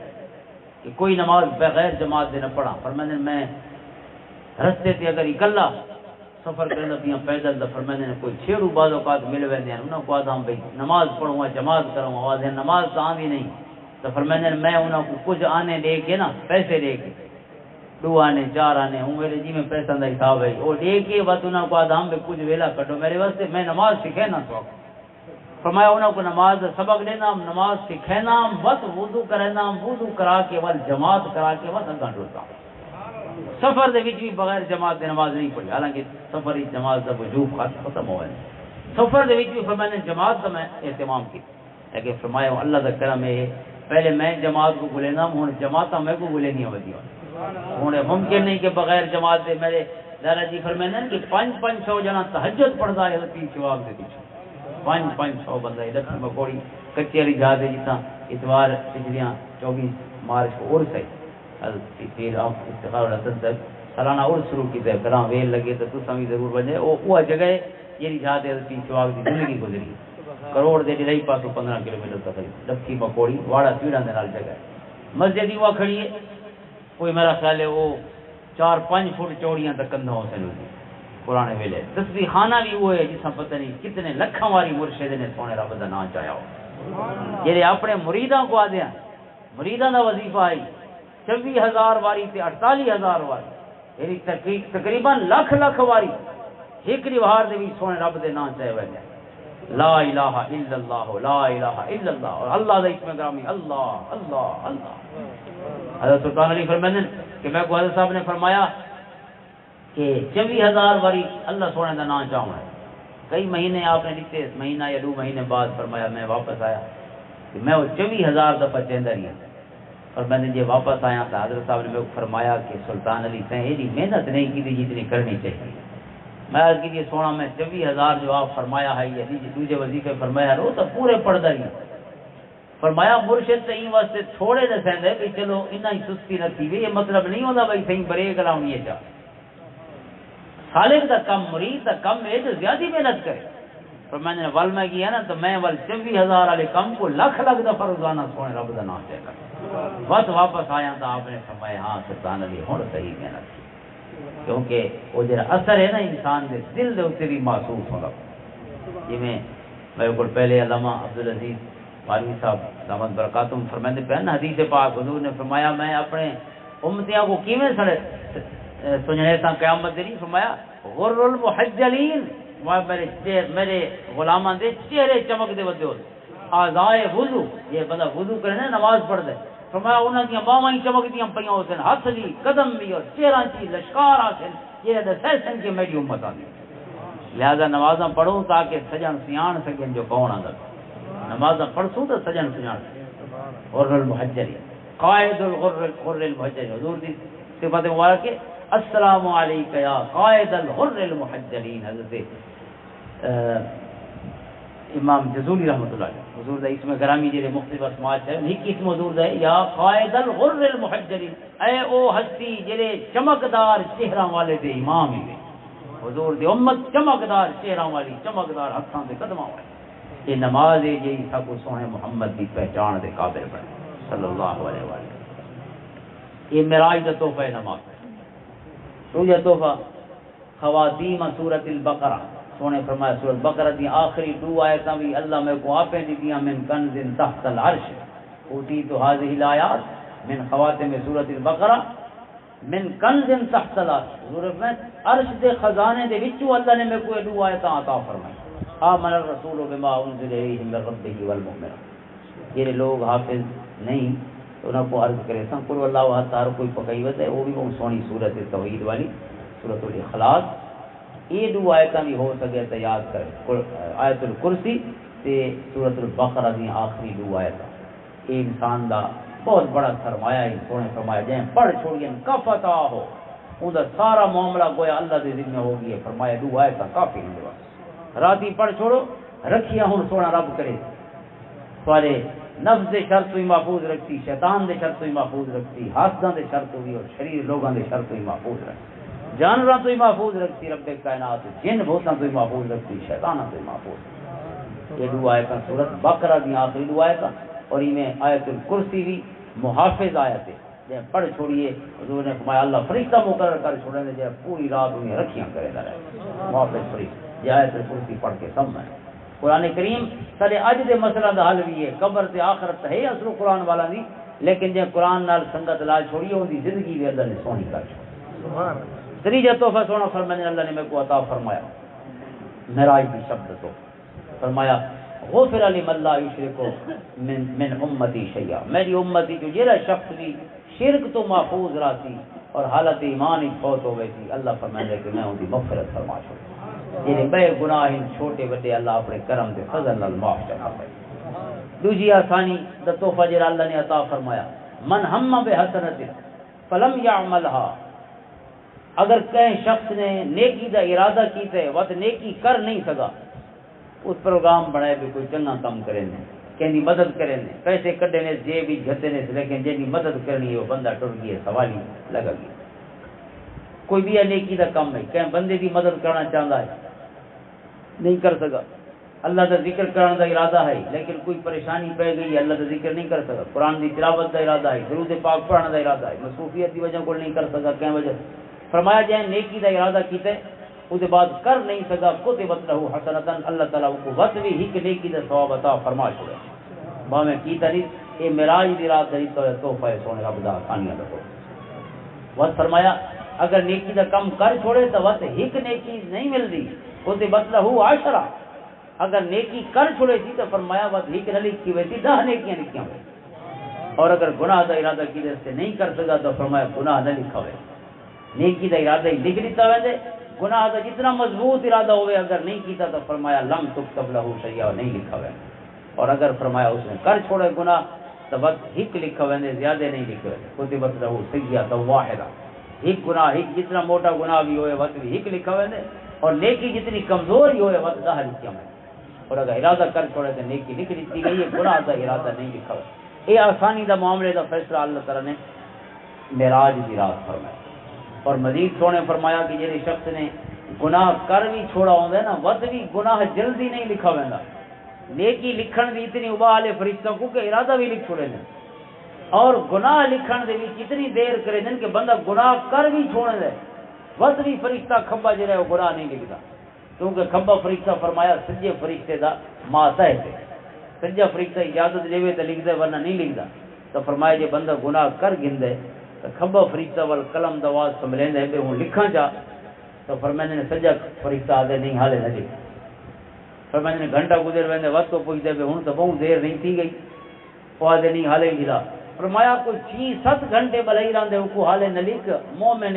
A: کہ کوئی نماز بغیر جماعت دے نہ پڑھا. فرماتے ہیں میں رستے تے اگر اکلا سفر کرنا پیاں پیدل دا فرمانے نے کوئی چھیڑو بعض اوقات مل ویندے ہیں انہاں کو آدھام بھئی نماز پڑھوں جماعت کروں آواز ہے نماز تو آندھی نہیں تو فرمانے نے میں انہاں کو کچھ آنے دے کے نا پیسے دے کے 2 آنے 4 آنے ہوں میرے جی میں پیسہ دا حساب ہے وہ دے کے بات انہاں کو آدھام بھئی کچھ ویلا کٹو میرے واسطے میں نماز سکھینا تو فرمایا انہاں کو نماز سبق دینا نماز سکھینا بس وضو کرنا وضو کرا کے ول جماعت کرا کے بس اگاں ٹرتا سفر دے وچ بھی بغیر جماعت دے نماز نہیں پڑھی حالانکہ سفر ہی جماعت دا وجوب ختم ہوا ہے سفر دے وچ بھی فرمایا نے جماعت دا میں اہتمام کی لیکن فرمایا اللہ دا کرم ہے پہلے میں جماعت کو بولینا ہن جماعتاں میں کو بولے نہیں ودی ہن ممکن نہیں کہ بغیر جماعت دے میرے دادا جی فرمایا کہ 500 جنا تہجد پڑھدا ہے تین شواب دے پیچھے 500 بندہ ادھر مکوڑی کچی والی جا دے جتنا اتوار پچھلیاں 24 مارچ کو اور صحیح پھر آپ افتخار الحسن صاحب سالانہ اور شروع کی تے کراں ویل لگے تو تساں بھی ضرور بنے وہ جگہ یہ جا دے تین شواب دی زندگی گزری کروڑ دے ڈھائی پاسوں 15 کلومیٹر تقریبا ڈبکی مکوڑی واڑا پیڑاں دے نال جگہ مسجد ہی وہ کھڑی ہے کوئی میرا خیال ہے وہ 4-5 فٹ چوڑیاں تک کندھا ہو سن پرانے ویلے تصویر خانہ بھی وہ ہے جس پتہ نہیں کتنے لکھاں والی مرشد نے سونے رب دا نام چاہیا ہو جڑے اپنے مریداں کو آدے ہیں مریداں دا وظیفہ ہے 24,000 واری تے 48,000 واری یعنی تقریباً لکھ واری ایک دیوار دے بھی سونے رب دے نام چاہے ہوئے لا الہ الا اللہ لا الہ الا اللہ اور اللہ دا اسم گرامی اللہ اللہ اللہ حضرت سلطان علی فرماتے ہیں کہ میں کو حضرت صاحب نے فرمایا کہ 24,000 واری اللہ سونے دا نام چاہوں ہے کئی مہینے آپ نے دیتے مہینہ یا 2 مہینے بعد فرمایا میں واپس آیا کہ میں وہ 24,000 دفعہ چہندہ رہی اور میں نے جب واپس آیا تو حضرت صاحب نے فرمایا کہ سلطان علی سے ایسی محنت نہیں کی تھی جتنی کرنی چاہیے میں عرض کی سونا میں 24,000 جو آپ فرمایا ہے یہ دوسرے وظیفے فرمایا وہ تو پورے پڑھتا ہی فرمایا مرشد سے این واسطے تھوڑے دے سہندے کہ چلو اتنا ہی سستی نہ تھی یہ مطلب نہیں ہوتا بھائی صحیح بریک لاؤنی ہے چاہ سالک دا کم مرید دا کم ہے جو زیادہ محنت کرے پر میں نے ول میں کیا نا تو میں ول 24,000 والے کم کو لکھ دفعہ روزانہ سونے رب دا نام چاہے کر بس واپس آیا تو آپ نے فرمایا ہاں سلطان علی ہوں صحیح محنت کی کیونکہ وہ جڑا اثر ہے نا انسان دے دل دے اتنے بھی محسوس ہوگا جی میں کو پہلے علامہ عبدالعزیز مالوی صاحب دامت برکاتہم فرماتے پہ نا حدیث پاک حضور نے فرمایا میں اپنے امتیاں کو کیویں سڑے سنجھنے تا قیامت دے نہیں فرمایا غر المحجلین میرے غلاماں دے چہرے چمک دے ودے اعضائے وضو یہ بندہ وضو کرے نا نماز پڑھ دے فرمایا انہاں دی باواں ہی چمکدیاں پیاں ہوسن ہاتھ بھی قدم بھی اور چہرہ چی لشکار آسن یہ دسن کہ میری امت آ لہذا نمازاں پڑھو تاکہ سجن سیان سکیں جو کون آدھا نمازاں پڑھسوں تو سجن سیان غر المحجلین قائد الغر المحجلین حضور دی صفت مبارک ہے السلام علیکہ یا قائد الغر المحجلین حضرت امام جزولی رحمۃ اللہ علیہ حضور دا اسم گرامی جڑے مختلف اسماء ہے ایک اسم حضور دا ہے یا قائد الغر المحجلین اے او ہستی جڑے چمکدار چہرہ والے دے امام ہی حضور دی امت چمکدار چہرہ والی چمکدار ہتھاں دے قدماں والی یہ نماز ہے جی سب سونے محمد دی پہچان دے قابل بنے صلی اللہ علیہ وآلہ یہ معراج دا تحفہ ہے نماز تو یہ تحفہ خواتیم سورۃ البقرہ سونے فرمایا سورۃ بقرہ دی آخری 2 آیتاں بھی اللہ میں کو آپے دی دیا من کنز تحت العرش اوتیت هذه الآیات من خواتم سورۃ البقرہ من کنز تحت العرش حضور میں عرش دے خزانے دے وچوں اللہ نے میں کو 2 آیتاں عطا فرمائی آمن الرسول بما انزل الیہ من ربہ والمؤمنون یہ لوگ حافظ نہیں تو انہوں کو عرض کرے سن قل اللہ احد تار کوئی پکیوت ہے وہ بھی بہت سونی سورۃ توحید والی سورۃ الاخلاص یہ 2 آیتاں بھی ہو سکے تو یاد کرے آیت الکرسی تے سورۃ البقرہ دی آخری 2 آیتاں یہ انسان دا بہت بڑا سرمایہ ہے سونے فرمایا جائیں پڑھ چھوڑیے کفتا ہو ان دا سارا معاملہ گویا اللہ دے ذمہ ہو گیا فرمایا 2 آیتاں کافی ہیں راتی پڑھ چھوڑو رکھیا ہوں سونا رب کرے سوارے نفس دے شرط بھی محفوظ رکھتی شیطان دے شرط بھی محفوظ رکھتی حاسداں دے شرط بھی اور شریر لوگاں دے شرط بھی محفوظ رکھتی جانوراں تو ہی محفوظ رکھتی رب کائنات جن بھوتاں تو ہی محفوظ رکھتی شیطاناں تو ہی محفوظ یہ 2 آیتاں سورۃ بقرہ دی آخری 2 آیتاں اور ان میں آیت الکرسی بھی محافظ آیت ہے جے پڑھ چھوڑیے حضور نے فرمایا اللہ فرشتہ مقرر کر چھوڑے نے جے پوری رات انہیں رکھیاں کرے دا رہے واپس فرشتہ جے آیت کرسی پڑھ کے سمجھیں قرآن کریم سارے اج دے مسئلہ دا حل بھی ہے قبر تے آخرت ہے اصل قرآن والا نہیں لیکن جے قرآن نال سنگت لا چھوڑیے ان دی زندگی بھی اللہ نے سونی کر چھوڑی تریجہ تحفہ سونا فرمانے اللہ نے میرے کو عطا فرمایا معراج کی شبد تو فرمایا غفر لمن لا یشرک من امتی شیئا میری امتی جو جیرا شخص بھی شرک تو محفوظ رہتی اور حالت ایمان ہی فوت ہو گئی تھی اللہ فرمائے کہ میں ان کی مغفرت فرما چھوڑی جنہیں بے گناہ چھوٹے بڑے اللہ اپنے کرم دے فضل نال معاف چکا پائے دوسری آسانی دا تحفہ جرا اللہ نے عطا فرمایا من ہم بحسنت فلم یعملها اگر کہیں شخص نے نیکی دا ارادہ کیتے وقت نیکی کر نہیں سکا اس پروگرام بنائے بھی کوئی چنگا کام کریں کہ مدد کریں پیسے کڈے نے جے بھی جھتے نے لیکن جن مدد کرنی ہے وہ بندہ ٹر گیا سوالی لگا گیا کوئی بھی نیکی دا کام ہے کہ بندے کی مدد کرنا چاہتا ہے نہیں کر سکا اللہ کا ذکر کرنے دا ارادہ ہے لیکن کوئی پریشانی پہ گئی اللہ کا ذکر نہیں کر سکا قرآن کی تلاوت دا ارادہ ہے درود پاک پڑھنے دا ارادہ ہے مصروفیت کی وجہ کو نہیں کر سکا کہ وجہ فرمایا جائے نیکی دا ارادہ کیتے اس بعد کر نہیں سکا کتبت لہ حسنتن اللہ تعالیٰ کو وقت بھی ہی کہ نیکی دا ثواب عطا فرما چھوڑے با میں کی تاریخ یہ معراج دی رات دی تو تحفہ سونے رب دا خانیاں دا وقت فرمایا اگر نیکی دا کم کر چھوڑے تو وقت ہک نیکی نہیں مل دی کتبت لہ عشرہ اگر نیکی کر چھوڑے تھی تو فرمایا وقت ہک نہ لکھی ہوئی تھی 10 نیکیاں لکھیاں ہوئی اور اگر گناہ دا ارادہ کی سے نہیں کر سکا تو فرمایا گناہ نہ لکھا ہوئے نیکی دا ارادہ ہی لکھ دیتا ہوئے گناہ دا جتنا مضبوط ارادہ ہوئے اگر نہیں کیتا تو فرمایا لم تکتب لہ شیئا نہیں لکھا ہوئے اور اگر فرمایا اس نے کر چھوڑے گناہ تو وقت ہک لکھا ہوئے زیادہ نہیں لکھا ہوئے کتبت لہ سیئۃ واحدہ ہک گناہ ہک جتنا موٹا گناہ بھی ہوئے وقت بھی ہک لکھا ہوئے اور نیکی جتنی کمزور ہی ہوئے وقت 10 لکھا ہوئے اور اگر ارادہ کر چھوڑے تو نیکی لکھ دیتی گئی ہے گناہ دا ارادہ نہیں لکھا ہوئے یہ آسانی دا معاملے دا فیصلہ اللہ تعالیٰ نے معراج دی رات فرمایا اور مزید سونے فرمایا کہ جیسے شخص نے گناہ کر بھی چھوڑا ہوتا ہے نا وقت بھی گناہ جلدی نہیں لکھا ہوتا نیکی لکھن دی اتنی ابال فرشتوں کو کہ ارادہ بھی لکھ چھوڑے دیں اور گناہ لکھن دے بھی اتنی دیر کرے دیں کہ بندہ گناہ کر بھی چھوڑے دے وقت بھی فرشتہ کھبا جڑا ہے وہ گناہ نہیں لکھتا کیونکہ کھبا فرشتہ فرمایا سجے فرشتے دا ماتا ہے سجا فرشتہ اجازت لے تو لکھ دے ورنہ نہیں لکھتا تو فرمایا جے بندہ گناہ کر گندے تو کھبا فرشتہ وال قلم دواز سنبھلیں دے بے ہوں لکھاں چاہ تو فرمایا نے سجا فرشتہ آدھے نہیں حالے نہ لکھ فرمایا نے گھنٹہ گزر ویندے وقت تو پوچھتے بے ہوں تو بہت دیر نہیں تھی گئی وہ آدھے نہیں حالے ہی جلا فرمایا کوئی 6-7 گھنٹے بلائی راندے وہ حالے نہ لکھ مومن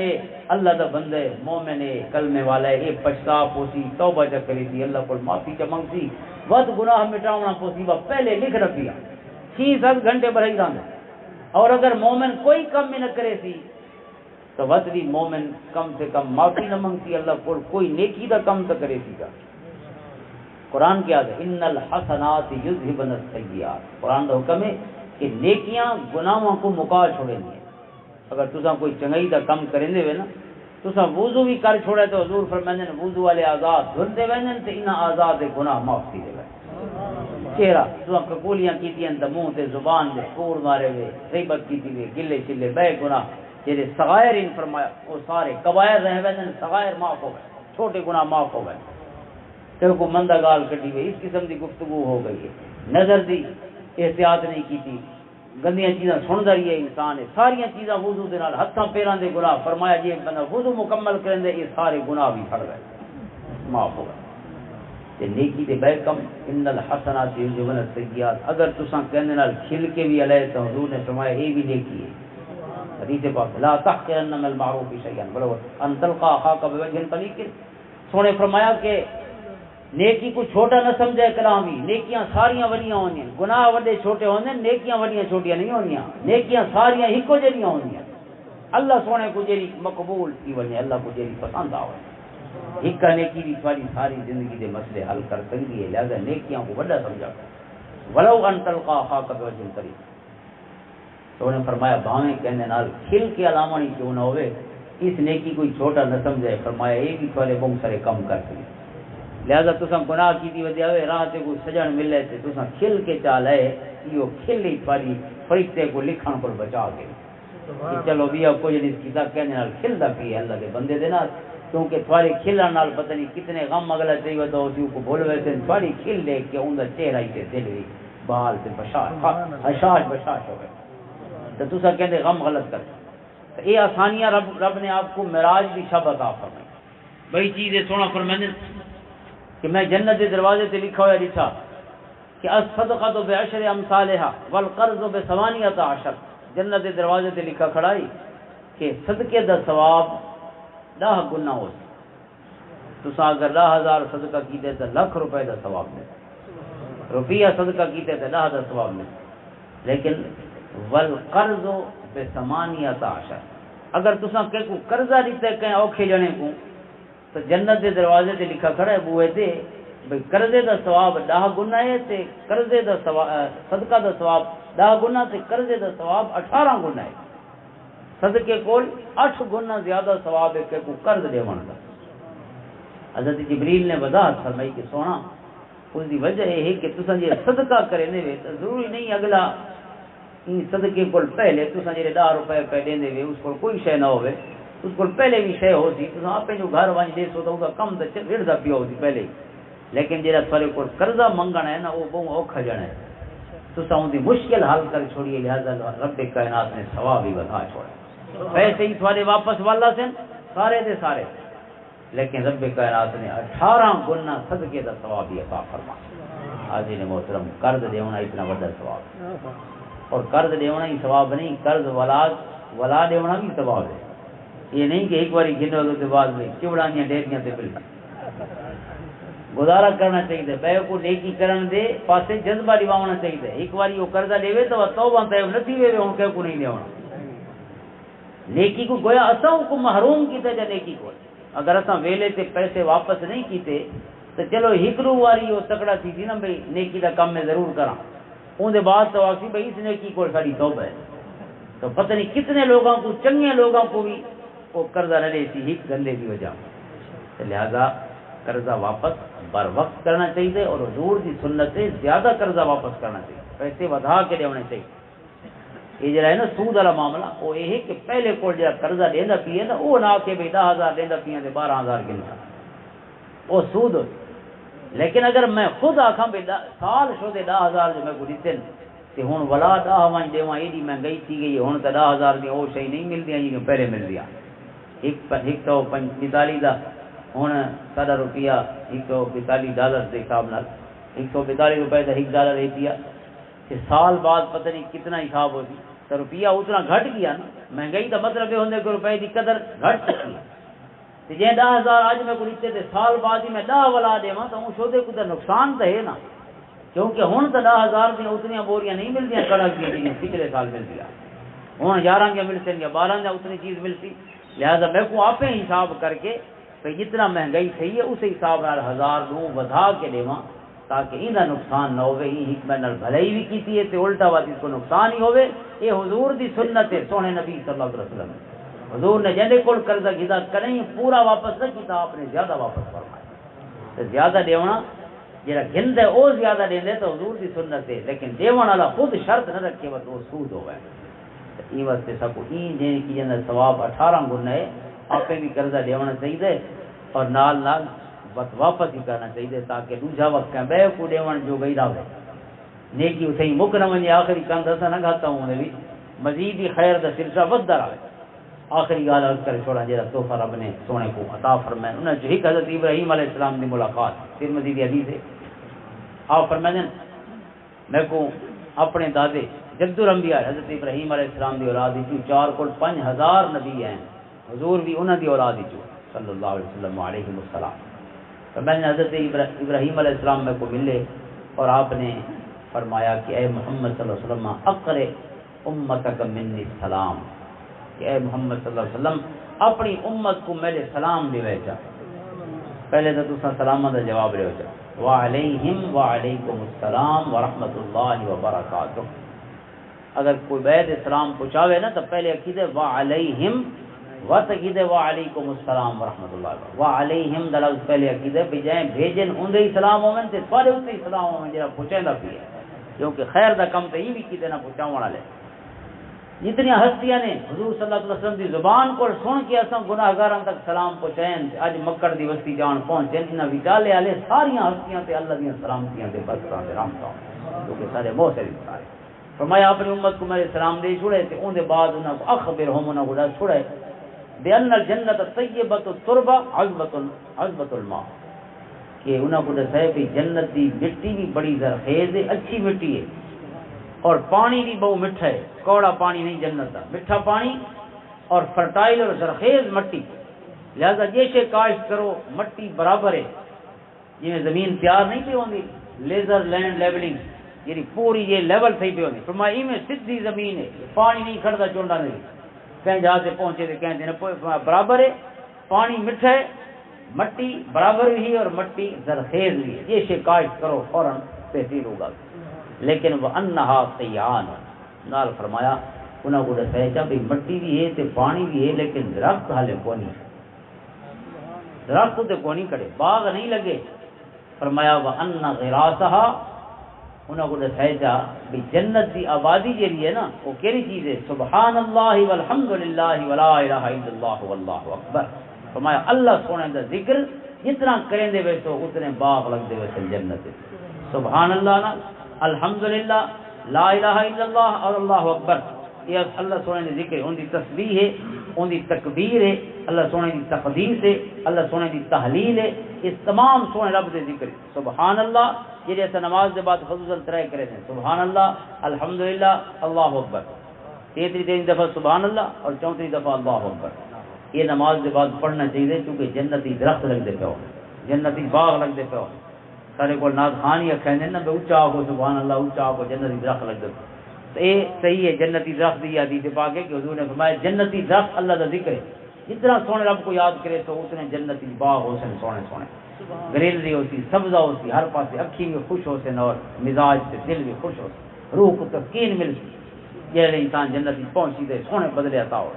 A: اللہ دا بندے مومن کلمے والا ہے یہ پچھتا پوسی توبہ چا کری تھی اللہ کو معافی چا منگتی وقت گناہ مٹاونا پوسی وہ پہلے لکھ رکھیا 6-7 گھنٹے بلائی راندے اور اگر مومن کوئی کم میں نہ کرے تھی تو وقت بھی مومن کم سے کم معافی نہ منگتی اللہ کو کوئی نیکی دا کم تو کرے تھی قرآن کیا ہے ان الحسنات یذھبن السیئات قرآن دا حکم ہے کہ نیکیاں گناہوں کو مکا چھوڑیں گے اگر تساں کوئی چنگائی دا کم کریں دے وے نا تساں وضو بھی کر چھوڑے تو حضور فرماندے نے وضو والے آزاد دھلتے ویندے تے انہاں آزاد گناہ معاف تھی دے چہرہ تساں قبولیاں کیتیاں تے منہ تے زبان دے کوڑ مارے وے غیبت کیتی وے گلے چلے بے گناہ جڑے صغائر ان فرمایا وہ سارے کبائر رہ ویندے صغائر معاف ہو گئے چھوٹے گناہ معاف ہو گئے تے کو مندہ گال کڈی وے اس قسم دی گفتگو ہو گئی ہے نظر دی احتیاط نہیں کیتی گندیاں چیزاں سندا رہی ہے انسان ہے ساری چیزاں وضو دے نال ہتھاں پیراں دے گناہ فرمایا جی بندہ وضو مکمل کرن دے یہ سارے گناہ بھی پھڑ گئے معاف ہو گئے تے نیکی دے بے کم ان الحسنات یذھبن السیئات اگر تساں کہندے نال کھل کے بھی علیہ تو حضور نے فرمایا یہ بھی نیکی ہے حدیث پاک لا تحقرن من المعروف شیئا ولو ان تلقى اخاك بوجه طليق سونے فرمایا کہ نیکی کو چھوٹا نہ سمجھے کلام بھی نیکیاں ساریاں وڈیاں ہونیاں گناہ وڈے چھوٹے ہوندے نیکیاں وڈیاں چھوٹیاں نہیں ہونیاں نیکیاں ساریاں ہکو جڑیاں ہونیاں اللہ سونے کو جڑی مقبول تھی ونے اللہ کو جڑی پسند آوے ایک نیکی دی تھوڑی ساری زندگی دے مسئلے حل کر سکتی ہے لہذا نیکیاں کو بڑا سمجھا ولو ان تلقى اخاك بوجه طليق سونے فرمایا بھاویں کہنے نال کھل کے علامانی کیوں نہ ہوئے اس نیکی کوئی چھوٹا نہ سمجھے فرمایا یہ بھی تھوڑے بہت سارے کم کر سکتے لہذا تساں گناہ کی دی وجہ ہوئے راہ تے کوئی سجن ملے تے تساں کھل کے چالے یہ کھل ہی پڑی فرشتے کو لکھن پر بچا کے کہ چلو بھی اب کوئی نہیں کیتا کہنے نال کھلدا پی اللہ دے بندے دے نال، کیونکہ تھوڑی کھلن نال پتہ نہیں کتنے غم اگلا چاہیے تو اسی کو بھول ویسے تھوڑی کھل دیکھ کے اون دا چہرہ ہی تے دل وی بال تے بشاش بشاش ہو گئے تو تسا کہندے غم غلط کر یہ آسانیاں رب نے آپ کو معراج کی شب عطا فرمائی. بڑی چیز ہے سونا فرمانے کہ میں جنت کے دروازے تے لکھا ہوا لکھا کہ الصدقۃ بعشر امثالها والقرض بثمانیۃ عشر. جنت کے دروازے تے لکھا کھڑائی کہ صدقے دا ثواب 10 گنا ہو سی. تسا اگر 10,000 صدقہ کیتے تو لاکھ روپے دا ثواب ملے، روپیہ صدقہ کیتے تو 10 دا ثواب ملے. لیکن والقرض بثمانیۃ عشر، اگر تسا کہ کو قرضہ دیتے کہیں اوکھے جنے کو تو جنت کے دروازے تے لکھا کھڑا ہے بوئے تے بھئی قرضے دا ثواب 10 گنا ہے تے قرضے دا ثواب صدقہ دا ثواب 10 گنا تے قرضے دا ثواب 18 گنا ہے. صدقے کول 8 گنا زیادہ ثواب ہے کہ کو قرض دیون دا. حضرت جبریل نے وضاحت فرمائی کہ سونا اس دی وجہ یہ ہے کہ تساں جے صدقہ کرنے وے تو ضروری نہیں اگلا ان صدقے کول پہلے تساں جے 10 روپے پہ دیندے وے اس کول کوئی شے نہ ہوے، اس کو پہلے بھی شے ہو سی تساں اپنے جو گھر ونج دے سو تو دا کم تے وڑدا پیو سی پہلے. لیکن جڑا تھوڑے کو قرضہ منگنا ہے نا وہ بہت اوکھا جنا ہے، تساں ان دی مشکل حل کر چھوڑیے. لہذا رب کائنات نے ثواب ہی بتا چھوڑا. پیسے ہی تھوڑے واپس والا سن سارے دے سارے، لیکن رب کائنات نے 18 گنا صدقے دا ثواب ہی عطا فرما. حاضرین محترم، قرض دینا اتنا بڑا ثواب، اور قرض دینا ہی ثواب نہیں، قرض ولا دینا بھی ثواب ہے. یہ نہیں کہ ایک باری گھنو تو بعد میں چوڑانیاں ڈیریاں تے مل گزارا کرنا چاہیے. بے کو نیکی کرن دے پاسے جذبہ دیوانا چاہیے. ایک باری وہ قرضہ دے تو توبہ تے نہ تھی وے ہن کہ کو نہیں دیونا. نیکی کو گویا اساں کو محروم کیتا جا نیکی کو. اگر اساں ویلے تے پیسے واپس نہیں کیتے تو چلو ہکڑو واری وہ تکڑا تھی نا بھئی نیکی دا کام میں ضرور کراں، اون دے بعد تو آسی بھئی اس نیکی کو ساری توبہ ہے. تو پتہ نہیں کتنے لوگوں کو، چنگے لوگوں کو بھی وہ قرضہ نہ دے سی ہک گندے کی وجہ. لہذا قرضہ واپس بر وقت کرنا چاہیے، اور حضور کی سنت سے زیادہ قرضہ واپس کرنا چاہیے، پیسے ودھا کے دینے چاہیے. یہ جڑا ہے نا سود والا معاملہ وہ یہ ہے کہ پہلے کو جڑا قرضہ دینا پیے نا وہ نہ کہ بھئی 10,000 دینا پیے تے 12,000 گنتا وہ سود. لیکن اگر میں خود آکھاں بھئی سال شو دے 10,000 جو میں کو دیتے تے ہن ولا 10 ون دیواں ایڈی مہنگائی تھی گئی ہن تے 10,000 دی او شے نہیں ملدی جی پہلے ملدی. 145 دا ہن ساڈا روپیہ $142 کے حساب نال 142 روپے دا $1 ہے پیا کہ سال بعد پتہ نہیں کتنا حساب ہوتی تو روپیہ اتنا گھٹ گیا نا. مہنگائی کا مطلب یہ ہوتا ہے کہ روپے کی قدر گھٹ چکی ہے. جی 10,000 آج میں کو لیتے تھے سال بعد ہی میں 10 ولا دیواں تو ہوں شودے کو نقصان تو ہے نا، کیونکہ ہوں تو 10,000 دیا اتنی بوریاں نہیں ملتی کڑک کی جنہیں پچھلے سال ملتی ہے. ہوں 11 دیا ملتے یا 12 دیا اتنی چیز ملتی. لہذا میں کو آپ حساب کر کے کہ جتنا مہنگائی صحیح ہے اس حساب نال 1000 دوں ودھا کے دیواں تاکہ ان کا نقصان نہ ہوئے. یہ حکمت نال بھلائی بھی کیتی ہے تے الٹا وا اس کو نقصان ہی ہوئے. یہ حضور دی سنت ہے سونے نبی صلی اللہ علیہ وسلم. حضور نے جہاں کول قرضہ کیتا کریں پورا واپس نہ کیتا، آپ نے زیادہ واپس فرمایا. تو زیادہ دیونا جہاں گھند ہے وہ زیادہ دے دے تو حضور دی سنت ہے، لیکن دیون والا خود شرط نہ رکھے بس وہ سود ہوئے. یہ واسطے سب کو این دینے کی جنہ ثواب 18 گنا ہے. آپ بھی قرضہ دیونا چاہیے اور نال نال بس واپس ہی کرنا چاہیے تاکہ دوسرا وقت بے کو دیون جو گئی رہے. نیکی اسے ہی مک نہ ونجے آخری کام دسا نہ کھاتا ہوں انہیں بھی مزید ہی خیر دا سلسلہ ودتا رہے. آخری گال عرض کر چھوڑا جیسا تحفہ رب نے سونے کو عطا فرمائے. انہیں جو ایک حضرت ابراہیم علیہ السلام کی ملاقات پھر مزید حدیث ہے. آپ فرمائیں میں کو اپنے دادے جد الانبیاء حضرت ابراہیم علیہ السلام دی اولاد دی 4 کل 5000 نبی ہیں، حضور بھی انہوں دی اولاد دی صلی اللہ علیہ وسلم علیہ السلام. تو میں نے حضرت ابراہیم علیہ السلام میں کو ملے اور آپ نے فرمایا کہ اے محمد صلی اللہ علیہ وسلم اقرئ امتک منی السلام، کہ اے محمد صلی اللہ علیہ وسلم اپنی امت کو میرے سلام دے ویچا. پہلے تو تسا سلامہ دا جواب لے ویچا وعلیہم وعلیکم السلام ورحمۃ اللہ وبرکاتہ. اگر کوئی بیت اسلام پہنچاوے نا تو پہلے عقیدے وعلیہم وتقیدے وعلیکم السلام ورحمۃ اللہ. وعلیہم دلال پہلے عقیدے بجائے بھیجن اون دے سلام ہوون تے سارے اوتے سلام ہوون جڑا پہنچیندا پیا، کیونکہ خیر دا کم تے ہی بھی کیتے نہ پہنچاون والے. جتنی ہستیاں نے حضور صلی اللہ علیہ وسلم دی زبان کو سن کے اساں گناہگاراں تک سلام پہنچائیں اج مکڑ دی وسطی جان پہنچے انہاں وچالے والے ساریاں ہستیاں تے اللہ دیاں سلامتیاں تے برکتاں تے رحمتاں جو کہ سارے بہت سارے سارے فرمایا اپنی امت کو میرے سلام دے چھوڑے تے اون دے بعد انہاں کو اخبرہم انہاں کو چھوڑے بان الجنت الطیبۃ التربہ عذبۃ الماء کہ انہاں کو دسے کہ جنت دی مٹی بھی بڑی زرخیز ہے اچھی مٹی ہے اور پانی بھی بہت میٹھا ہے کوڑا پانی نہیں جنت کا میٹھا پانی اور فرٹائل اور زرخیز مٹی لہذا جیسے کاشت کرو مٹی برابر ہے جی زمین تیار نہیں پہ ہوندی لیزر لینڈ لیولنگ یعنی پوری یہ لیول صحیح پہ ہوندی فرمایا میں سیدھی زمین ہے پانی نہیں کھڑتا چونڈا نہیں کہیں جہاں سے پہنچے تو کہیں دینا برابر ہے پانی میٹھا ہے مٹی برابر بھی ہے اور مٹی زرخیز بھی ہے جیسے کاشت کرو فوراً بہترین ہوگا لیکن وہ انہا سیان نال فرمایا انہوں کو دسایا بھی مٹی بھی ہے تے پانی بھی ہے لیکن درخت حالے کونی درخت تے کونی کڑے باغ نہیں لگے فرمایا وہ ان غراسہا انہوں کو دسایا بھی جنت دی آبادی جیڑی ہے نا وہ کیڑی چیز ہے سبحان اللہ والحمدللہ ولا الہ الا اللہ واللہ اکبر فرمایا اللہ سونے دا ذکر جتنا کریں دے ویسو اتنے باغ لگ دے ویسے جنت سبحان اللہ نا الحمدللہ لا الہ الا اللہ اور اللہ اکبر یہ اللہ سونے نے ذکر ہے ان دی تسبیح ہے ان دی تکبیر ہے اللہ سونے دی تقدیس ہے اللہ سونے دی تحلیل ہے اس تمام سونے رب دے ذکر ہے سبحان اللہ یہ جیسا نماز دے بعد خصوصاً ترائے کرے ہیں سبحان اللہ الحمدللہ اللہ اکبر تیسری دفعہ سبحان اللہ اور 34 دفعہ اللہ اکبر یہ نماز دے بعد پڑھنا چاہیے کیونکہ جنتی درخت لگ دے پہ جنتی باغ لگ دے پہ سارے کو ناد خانی کہنے نا بے اونچا ہو سبحان اللہ اونچا ہو جنتی درخت لگ دے تو یہ صحیح ہے جنتی درخت دی حدیث پاک ہے کہ حضور نے فرمایا جنتی درخت اللہ کا ذکر ہے جتنا سونے رب کو یاد کرے تو اتنے جنتی باغ ہو سن سونے سونے گریلری ہوتی سبزہ ہوتی ہر پاس اکھی بھی خوش ہو سن اور مزاج سے دل بھی خوش ہو سن روح کو تسکین ملتی یہ انسان جنتی پہنچی دے سونے بدلے عطا ہو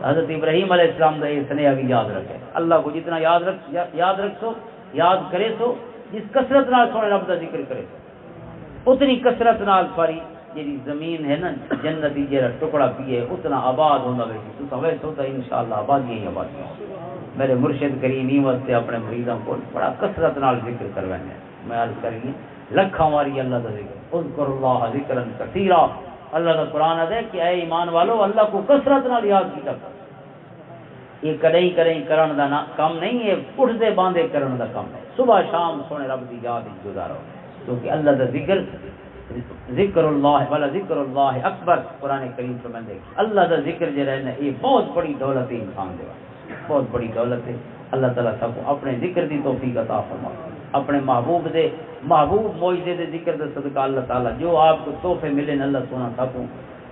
A: حضرت ابراہیم علیہ السلام کا یہ سنیا بھی یاد رکھے اللہ کو جتنا یاد رکھو یاد کرے تو جس کثرت نال سونے رب کا ذکر کرے اتنی کثرت نال ساری جی زمین ہے نا جنتی جہاں ٹکڑا پیے اتنا آباد ہوتا ویسے تو ویسے ہوتا انشاءاللہ آبادی ہی آبادی میرے مرشد کریم نیمت سے اپنے مریدوں کو بڑا کثرت نال ذکر کروائیں میں عرض کری لکھاں واری اللہ کا ذکر اذکر اللہ ذکرا کثیرا اللہ کا قرآن ہے کہ اے ایمان والو اللہ کو کثرت نال یاد کیا یہ کدیں کدیں کرن دا کام نہیں ہے اٹھتے باندھے کرن دا کام ہے صبح شام سونے رب دی یاد گزارو کیونکہ اللہ کا ذکر ذکر اللہ والا ذکر اللہ اکبر قرآن کریم فرماتے ہیں اللہ کا ذکر جو رہنا یہ بہت بڑی دولت ہے انسان دے بہت بڑی دولت ہے اللہ تعالیٰ سب کو اپنے ذکر دی توفیق عطا فرما اپنے محبوب معجزے دے ذکر دے صدقہ اللہ تعالیٰ جو آپ کو تحفے ملے اللہ سونا سکوں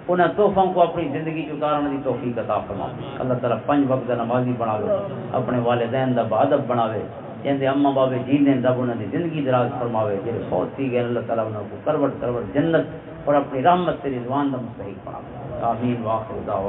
A: انہیں تحفوں کو اپنی زندگی چکارنے دی توفیق عطا فرما اللہ تعالیٰ 5 وقت نمازی بناوے اپنے والدین دا بادب بناوے جن اما بابے جیندے رب انہوں نے زندگی دراز فرماوے جڑے فوت تھی گئے اللہ تعالیٰ انہوں کو کروٹ جنت اور اپنی رحمت سے رضوان دا مستحق بناوے آمین واخر دعوانا